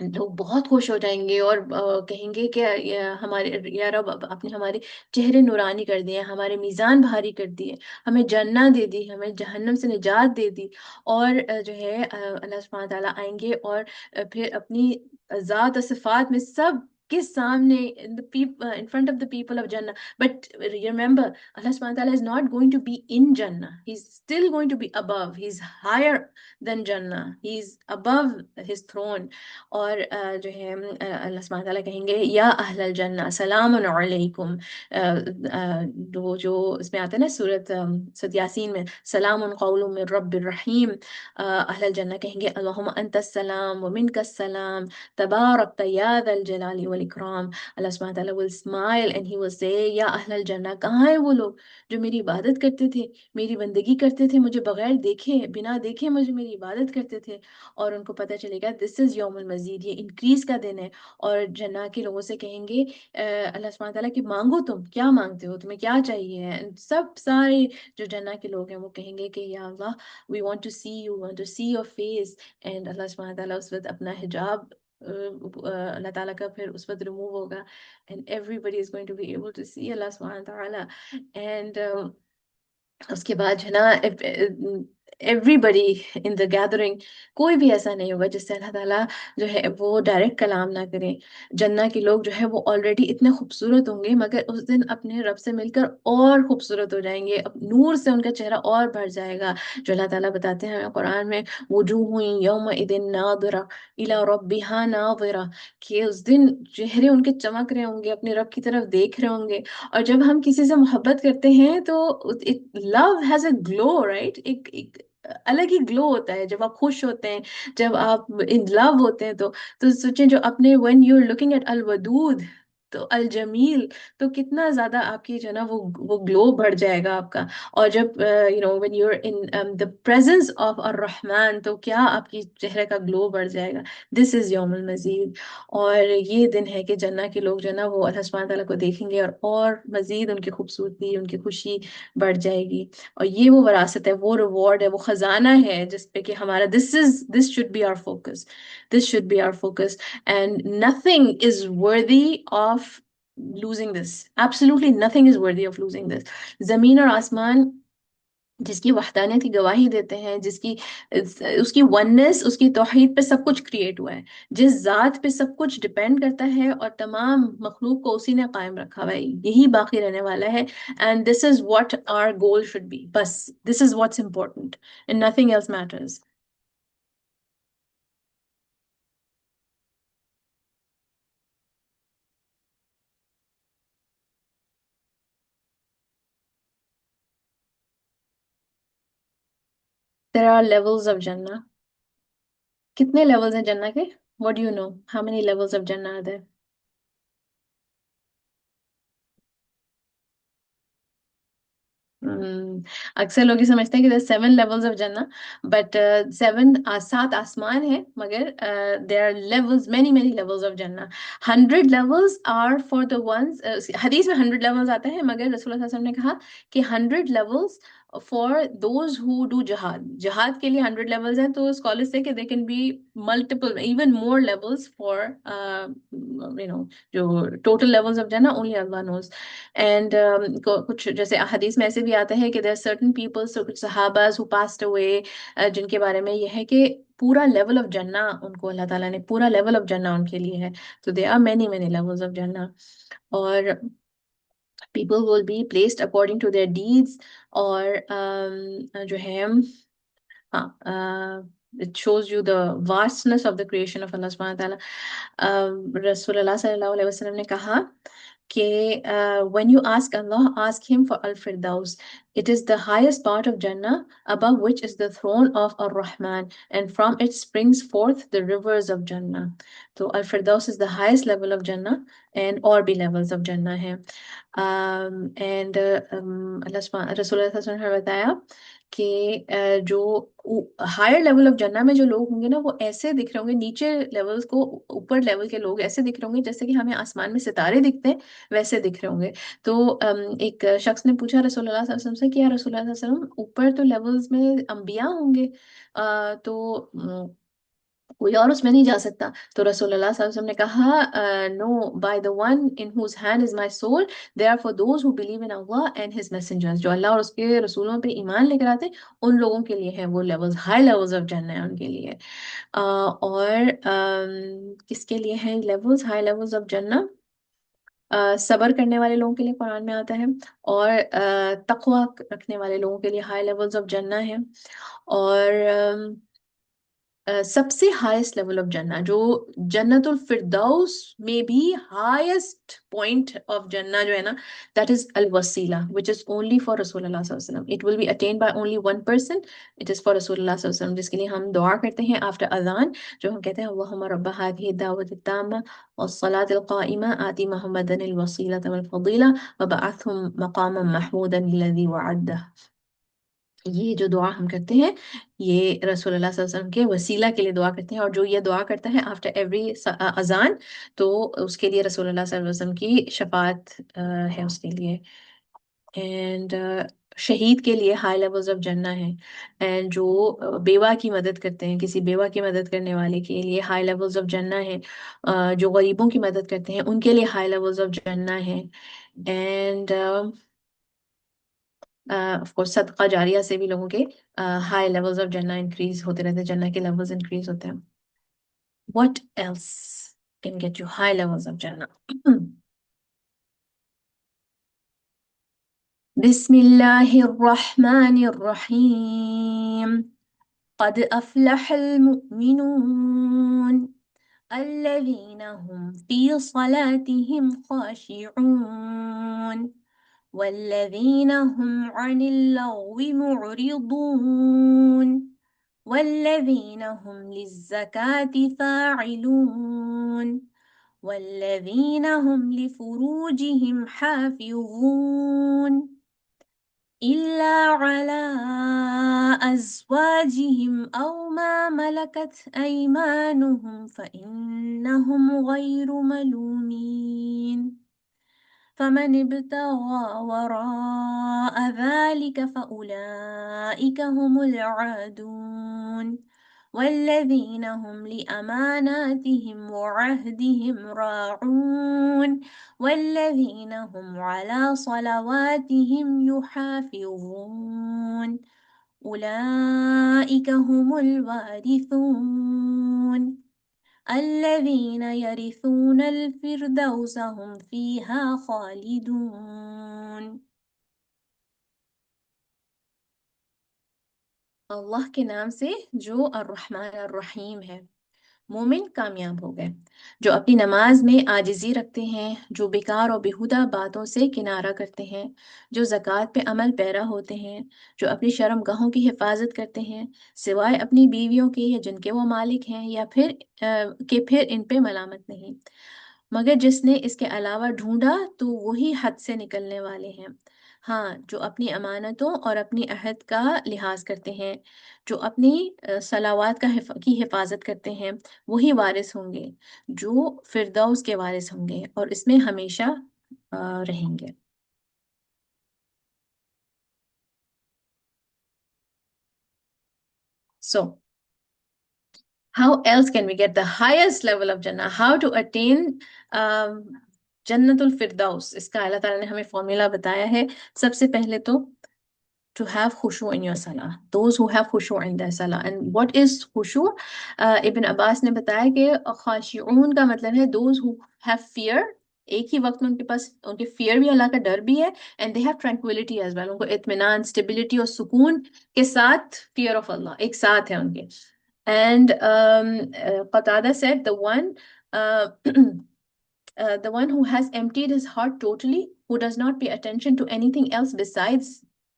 لوگ بہت خوش ہو جائیں گے اور کہیں گے کہ ہمارے یا رب آپ نے ہمارے چہرے نورانی کر دیے، ہمارے میزان بھاری کر دیے، ہمیں جنت دے دی، ہمیں جہنم سے نجات دے دی۔ اور جو ہے اللہ سبحانہ تعالیٰ آئیں گے اور پھر اپنی ذات و صفات میں سب کے سامنے in front of the people of Jannah. But remember, Allah subhanahu wa ta'ala is not going to be in Jannah. He's still going to be above. He's higher than Jannah. He's above his throne. اور جو ہے اللہ سبحانہ تعالیٰ کہیں گے یا اہل الجنہ سلام علیکم، وہ جو اس میں آتا ہے نا سورۃ یاسین میں، سلام قول من رب الرحیم، اہل الجنہ کہیں گے اللہم انت السلام ومنک السلام تبارکت یا ذا الجلال والاکرام۔ اللہ سبحانہ تعالیٰ will smile and he will say یا اہل الجنہ، کہاں ہیں وہ لوگ جو میری عبادت کرتے تھے، میری بندگی کرتے تھے، مجھے بغیر دیکھے بنا دیکھے مجھے میری عبادت کرتے تھے۔ اور ان کو پتہ چلے گا دس از یوم المزید، یہ انکریز کا دن ہے۔ اور جنہ کے لوگوں سے کہیں گے اللہ سبحانہ تعالیٰ کہ مانگو، تم کیا مانگتے ہو، تمہیں کیا چاہیے ہے۔ سب سارے جو جنہ کے لوگ ہیں وہ کہیں گے کہ یا اللہ we want to see you, want to see your face. And اللہ سبحانہ تعالیٰ اس وقت اپنا حجاب اللہ تعالیٰ کا پھر اس وقت ریموو ہوگا، and everybody is going to be able to see اللہ سبحانہ تعالیٰ۔ اینڈ اس کے بعد جو ہے نا every body in the gathering, کوئی بھی ایسا نہیں ہوگا جس سے اللہ تعالیٰ جو ہے وہ ڈائریکٹ کلام نہ کریں۔ جنہ کے لوگ جو ہے وہ آلریڈی اتنے خوبصورت ہوں گے، مگر اس دن اپنے رب سے مل کر اور خوبصورت ہو جائیں گے، نور سے ان کا چہرہ اور بڑھ جائے گا۔ جو اللہ تعالیٰ بتاتے ہیں قرآن میں وجوہ یومئذ ناظرہ الی ربہا ناظرہ، کہ اس دن چہرے ان کے چمک رہے ہوں گے، اپنے رب کی طرف دیکھ رہے ہوں گے۔ اور جب ہم کسی سے محبت کرتے ہیں تو لو ہیز اے گلو، رائٹ، ایک الگ ہی گلو ہوتا ہے جب آپ خوش ہوتے ہیں، جب آپ ان لو ہوتے ہیں۔ تو سوچیں جو اپنے when you're looking at Wadood تو الجمیل، تو کتنا زیادہ آپ کی جو ہے نا وہ گلو بڑھ جائے گا آپ کا۔ اور جب when you're in the presence of الرحمن، تو کیا آپ کی چہرے کا گلو بڑھ جائے گا۔ دس از یوم المزید۔ اور یہ دن ہے کہ جنہ کے لوگ جو ہے نا وہ اللہ سبحانہ تعالیٰ کو دیکھیں گے اور مزید ان کی خوبصورتی، ان کی خوشی بڑھ جائے گی۔ اور یہ وہ وراثت ہے، وہ ریوارڈ ہے، وہ خزانہ ہے جس پہ کہ ہمارا this should be our focus. This should be our focus. And nothing is worthy of losing this. Absolutely nothing is worthy of losing this. زمین اور آسمان جس کی وحدانیت کی گواہی دیتے ہیں، جس کی اس کی وننس، اس کی توحید پہ سب کچھ کریٹ ہوا ہے، جس ذات پہ سب کچھ ڈپینڈ کرتا ہے اور تمام مخلوق کو اسی نے قائم رکھا ہوا ہے، یہی باقی رہنے والا ہے۔ And this is what our goal should be, بس this is what's important and nothing else matters. There are levels of Jannah. کتنے لیولز ہیں جنہ کے؟ What do you know? How many levels of Jannah are there? اکثر لوگ یہ سمجھتے ہیں کہ سیون لیولز آف جنہ، بٹ سیون، سات آسمان ہیں، مگر there are levels, many many levels of جنہ۔ 100 levels are for the ones, حدیث میں 100 لیولز آتے ہیں، مگر رسول اللہ صلی اللہ علیہ وسلم نے کہا کہ 100 levels for those who do جہاد، جہاد کے لیے 100 لیولز ہیں۔ تو اسکالرز سے کہ they can be multiple even more levels for جو ٹوٹل لیولز آف جنہ اونلی اللہ نوز۔ اینڈ کچھ جیسے حدیث میں ایسے بھی آتا ہے کہ there are certain people، کچھ صحابہ who passed away، جن کے بارے میں یہ ہے کہ پورا لیول آف جنہ ان کو اللہ تعالیٰ نے، پورا لیول آف جنہ ان کے لیے ہے۔ تو there are many many levels of جنہ، اور people will be placed according to their deeds۔ اور جو ہے ہاں it shows you the vastness of the creation of Allah subhanahu wa ta'ala۔ رسول اللہ صلی اللہ علیہ وسلم نے کہا کہ when you ask Allah, ask him for Al-Firdaus. It is the highest part of Jannah, above which is the throne of Ar-Rahman, and from it springs forth the rivers of Jannah. So Al-Firdaus is the highest level of Jannah, and اور بھی levels of Jannah ہیں۔ And رسول اللہ صلی اللہ علیہ وسلم نے بتایا کہ جو ہائر لیول آف جنہ میں جو لوگ ہوں گے نا، وہ ایسے دکھ رہے ہوں گے، نیچے لیولز کو، اوپر لیول کے لوگ ایسے دکھ رہے ہوں گے جیسے کہ ہمیں آسمان میں ستارے دکھتے ہیں، ویسے دکھ رہے ہوں گے۔ تو ایک شخص نے پوچھا رسول اللہ صلی اللہ علیہ وسلم سے کہ یا رسول اللہ صلی اللہ علیہ وسلم، اوپر تو لیولز میں انبیاء ہوں گے، تو کوئی اور اس میں نہیں جا سکتا. تو رسول اللہ صلی اللہ علیہ وسلم نے کہا no by the one in whose hand is my soul they are for those who believe in اللہ اینڈ ہز میسنجرز. جو اللہ اور اس کے رسولوں پہ ایمان لے کر آتے ان لوگوں کے لیے ہے وہ لیولز، ہائی لیولز آف جنہ ہے ان کے لیے. اور کس کے لیے ہیں لیولز، ہائی لیولز آف جنہ؟ صبر کرنے والے لوگوں کے لیے قرآن میں آتا ہے، اور تقوی رکھنے والے لوگوں کے لیے ہائی لیولز آف جنہ ہے. اور سب سے ہائیسٹ لیول آف جنہ جو جنت الفردوس میں بھی ہائیسٹ پوائنٹ آف جنہ جو ہے نا، دیٹ از الوسیلہ وچ از اونلی فار رسول اللہ صلی اللہ علیہ وسلم. It will be attained by only one person, it is for رسول اللہ صلی اللہ علیہ وسلم، جس کے لیے ہم دعا کرتے ہیں آفٹر اذان. جو ہم کہتے ہیں اللہم رب هذه الدعوة التامة والصلاة القائمة آتی محمدا الوسیلة والفضیلہ وبعثهم مقاما محمودا الذي وعده. یہ جو دعا ہم کرتے ہیں یہ رسول اللہ صلی اللہ علیہ وسلم کے وسیلہ کے لیے دعا کرتے ہیں. اور جو یہ دعا کرتا ہے آفٹر ایوری اذان تو اس کے لیے رسول اللہ صلی اللہ علیہ وسلم کی شفاعت ہے اس کے لیے. اینڈ شہید کے لیے ہائی لیولز آف جنہ ہیں. اینڈ جو بیوہ کی مدد کرتے ہیں، کسی بیوہ کی مدد کرنے والے کے لیے ہائی لیولز آف جنہ ہیں. جو غریبوں کی مدد کرتے ہیں ان کے لیے ہائی لیولز آف جنہ ہیں. اینڈ آف کورس صدقہ جاریہ سے بھی لوگوں کے ہائی لیولز آف جنہ انکریز ہوتے رہتے ہیں، جنہ کے لیولز انکریز ہوتے ہیں. What else can get you high levels of جنہ؟ بسم اللہ الرحمن الرحیم. قد افلح المؤمنون الذين هم في صلاتهم خاشعون والذين هم عن اللغو معرضون والذين هم للزكاة فاعلون والذين هم لفروجهم حافظون إلا على أزواجهم أو ما ملكت أيمانهم فإنهم غير ملومين فمن ابتغى وراء ذلك فأولئك هم العادون والذين هم لأماناتهم وعهدهم راعون والذين هم على صلواتهم يحافظون أولئك هم الوارثون الذين يرثون الفردوس هم فيها خالدون. اللہ کے نام سے جو الرحمن الرحیم ہے. مومن کامیاب ہو گئے جو اپنی نماز میں عاجزی رکھتے ہیں، جو بیکار اور بیہودہ باتوں سے کنارہ کرتے ہیں، جو زکوٰۃ پہ عمل پیرا ہوتے ہیں، جو اپنی شرم گاہوں کی حفاظت کرتے ہیں سوائے اپنی بیویوں کے یا جن کے وہ مالک ہیں، یا پھر ان پہ ملامت نہیں، مگر جس نے اس کے علاوہ ڈھونڈا تو وہی حد سے نکلنے والے ہیں. ہاں، جو اپنی امانتوں اور اپنی عہد کا لحاظ کرتے ہیں، جو اپنی صلوات کی حفاظت کرتے ہیں، وہی وارث ہوں گے جو فردوس کے وارث ہوں گے اور اس میں ہمیشہ رہیں گے. So, how else can we get the highest level of Jannah? How to attain جنت الفردوس؟ اس کا اللہ تعالیٰ نے ہمیں فارمولا بتایا ہے. سب سے پہلے تو to have khushu in your salah, those who have khushu in their salah. And what is khushu? ابن عباس نے بتایا کہ خاشعون کا مطلب ہے those who have fear. ایک ہی وقت میں ان کے پاس ان کے fear بھی، اللہ کا ڈر بھی ہے، and they have tranquility as well. ان کو اطمینان، stability اور سکون کے ساتھ fear of Allah ایک ساتھ ہے ان کے. And Qatada said the one who has emptied his heart totally, who does not pay attention to anything else besides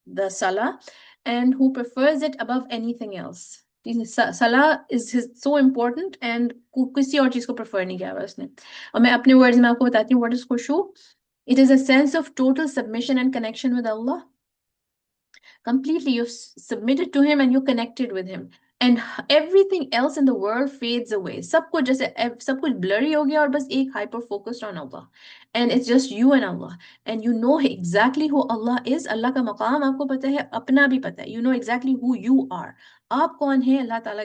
the salah, and who prefers it above anything else. Salah is so important and کسی اور چیز کو prefer نہیں کیا ہوا اس نے. اور میں اپنے words میں آپ کو بتاتی ہوں what is khushu. It is a sense of total submission and connection with Allah. Completely you've submitted to him and you're connected with him, and everything else in the world fades away. سب کچھ جیسے سب کچھ blurry ہو گیا اور بس ایک hyper focused on Allah, and it's just you and Allah, and you know exactly who Allah is. اللہ کا مقام آپ کو پتہ ہے، اپنا بھی پتہ ہے. You know exactly who you are. آپ کون ہیں، اللہ تعالیٰ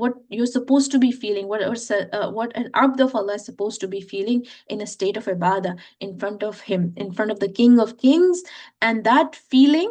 what you're supposed to be feeling, what an abd of Allah is supposed to be feeling in a state of ibadah, in front of him, in front of the King of Kings. And that feeling,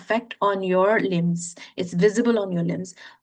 effect on your limbs. It's visible on your limbs.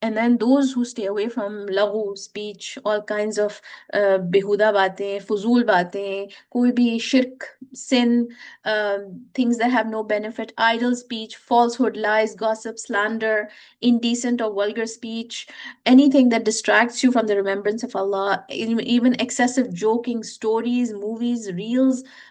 And then those who stay away from laghu speech, all kinds of behuda baatein, fuzul baatein, koi bhi shirk, sin, things that have no benefit, idle speech, falsehood, lies, gossip, slander, indecent or vulgar speech, anything that distracts you from the remembrance of Allah, even excessive joking, stories, movies, reels,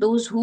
those who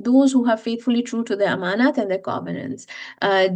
Those who have faithfully true to their amanat and their covenants.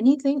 anything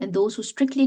And those who strictly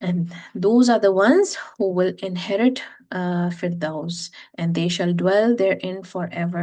And those are the ones who will inherit Firdaus, and they shall dwell therein forever.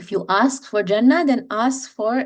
if you ask for Jannah, then ask for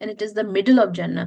and it is the middle of Jannah.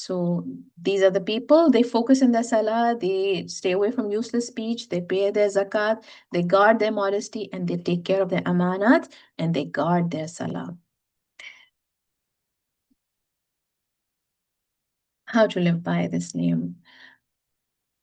So these are the people, they focus in their salah, they stay away from useless speech, they pay their zakat, they guard their modesty, and they take care of their amanat, and they guard their salah. How to live by this name?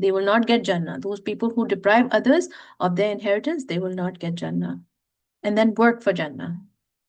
they will not get Jannah. Those people who deprive others of their inheritance, they will not get Jannah. And then work for Jannah.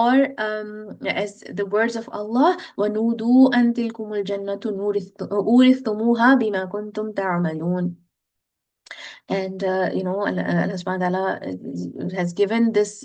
Or as the words of Allah, وَنُودُوا أَن تِلْكُمُ الْجَنَّةُ أُورِثْتُمُوهَا بِمَا كُنْتُمْ تَعْمَلُونَ. And Allah subhanahu wa ta'ala has given this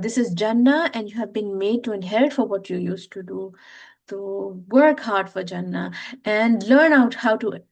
this is Jannah and you have been made to inherit for what you used to do. So work hard for Jannah and learn out how to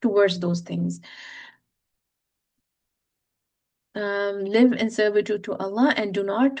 towards those things. live in servitude to Allah and do not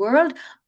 world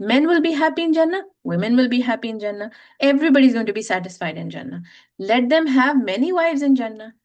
men will be happy in jannah, women will be happy in jannah, everybody is going to be satisfied in jannah, let them have many wives in jannah।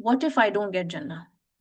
what if I don't get jannah,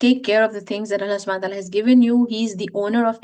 Take care of the things that Allah subhanahu wa ta'ala has given you. He's the owner of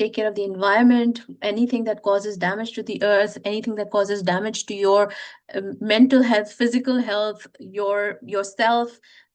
take care of the environment, anything that causes damage to the earth, anything that causes damage to your mental health, physical health, yourself,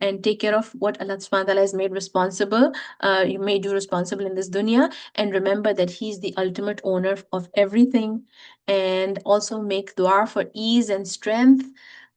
and take care of what Allah subhanahu wa ta'ala has made responsible, made you responsible in this dunya, and remember that He's the ultimate owner of everything. And also make dua for ease and strength.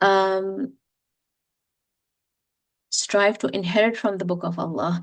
um, strive to inherit from the book of Allah,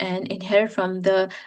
and inherit from the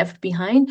left behind,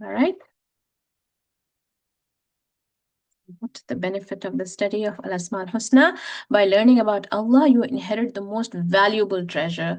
All right. What's the benefit of the study of Al-Asma al-Husna? By learning about Allah, you inherit the most valuable treasure.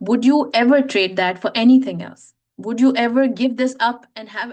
would you ever trade that for anything else? Would you ever give this up and have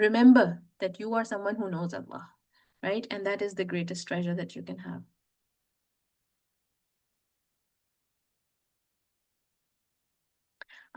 remember that you are someone who knows Allah, right? And that is the greatest treasure that you can have.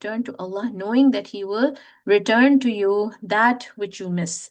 turn to Allah knowing that He will return to you that which you miss.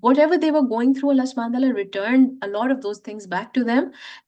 whatever they were going through, Allah subhanahu wa ta'ala returned a lot of those things back to them.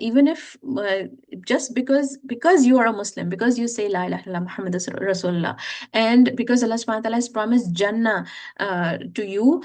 even if just because you are a Muslim, because you say La ilaha illallah Muhammad Rasulullah, and because Allah subhanahu wa ta'ala has promised Jannah to you,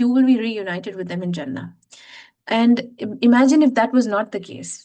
you will be reunited with them in Jannah. And imagine if that was not the case.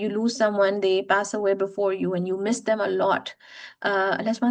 you lose someone, they pass away before you and you miss them a lot. Allah subhanahu wa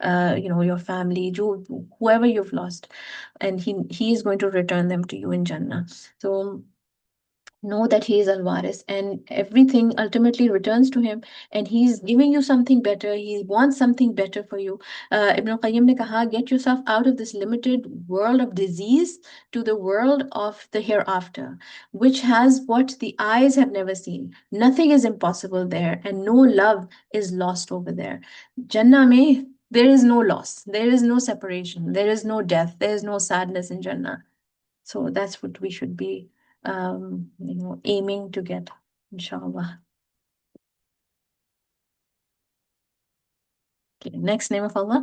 your family, whoever you've lost, and he is going to return them to you in Jannah. So know that he is Al-Waris and everything ultimately returns to him, and he's giving you something better. He wants something better for you. Ibn Qayyim ne kaha, get yourself out of this limited world of disease to the world of the hereafter, which has what the eyes have never seen. Nothing is impossible there, and no love is lost over there. Jannah mein, there is no loss, there is no separation, there is no death, there is no sadness in Jannah. So that's what we should be aiming to get, inshallah. Okay, next name of Allah.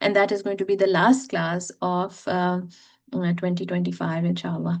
and that is going to be the last class of 2025, inshallah.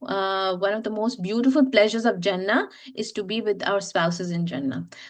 one of the most beautiful pleasures of Jannah is to be with our spouses in Jannah.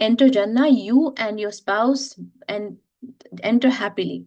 Enter Jannah, you and your spouse, and enter happily.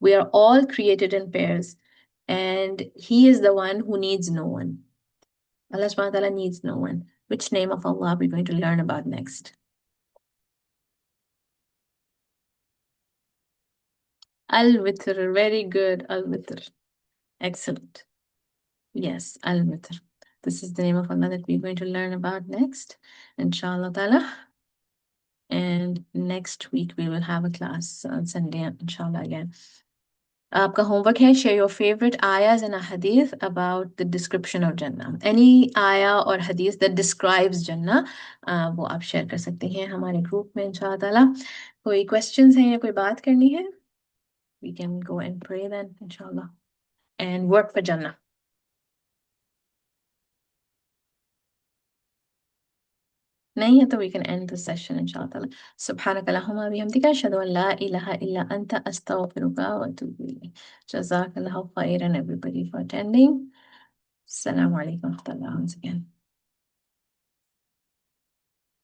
We are all created in pairs, and he is the one who needs no one. Allah subhanahu wa ta'ala needs no one. Which name of Allah are we going to learn about next? Al-Witr. Very good. Al-Witr. Excellent. Yes, Al-Witr. This is the name of Allah that we're going to learn about next, inshallah ta'ala. And next week we will have a class on Sunday, inshallah, again. آپ کا home work ہے share your favourite آیاز and حدیث about the description of جنہ. Any آیا اور حدیث that describes جنہ وہ آپ شیئر کر سکتے ہیں ہمارے گروپ میں انشاء اللہ تعالیٰ. کوئی کوشچنس ہیں یا کوئی بات کرنی ہے؟ وی کین گو اینڈ پرے دین انشاء اللہ اینڈ ورک فار جنہ. نہیں ہے تو we can end this session انشاء اللہ تعالیٰ. سبحانک اللہم و بحمدک اشہد ان لا الہ الا انت استغفرک و اتوب الیک. جزاک اللہ خیرا everybody for attending. السلام علیکم ورحمۃ اللہ once again.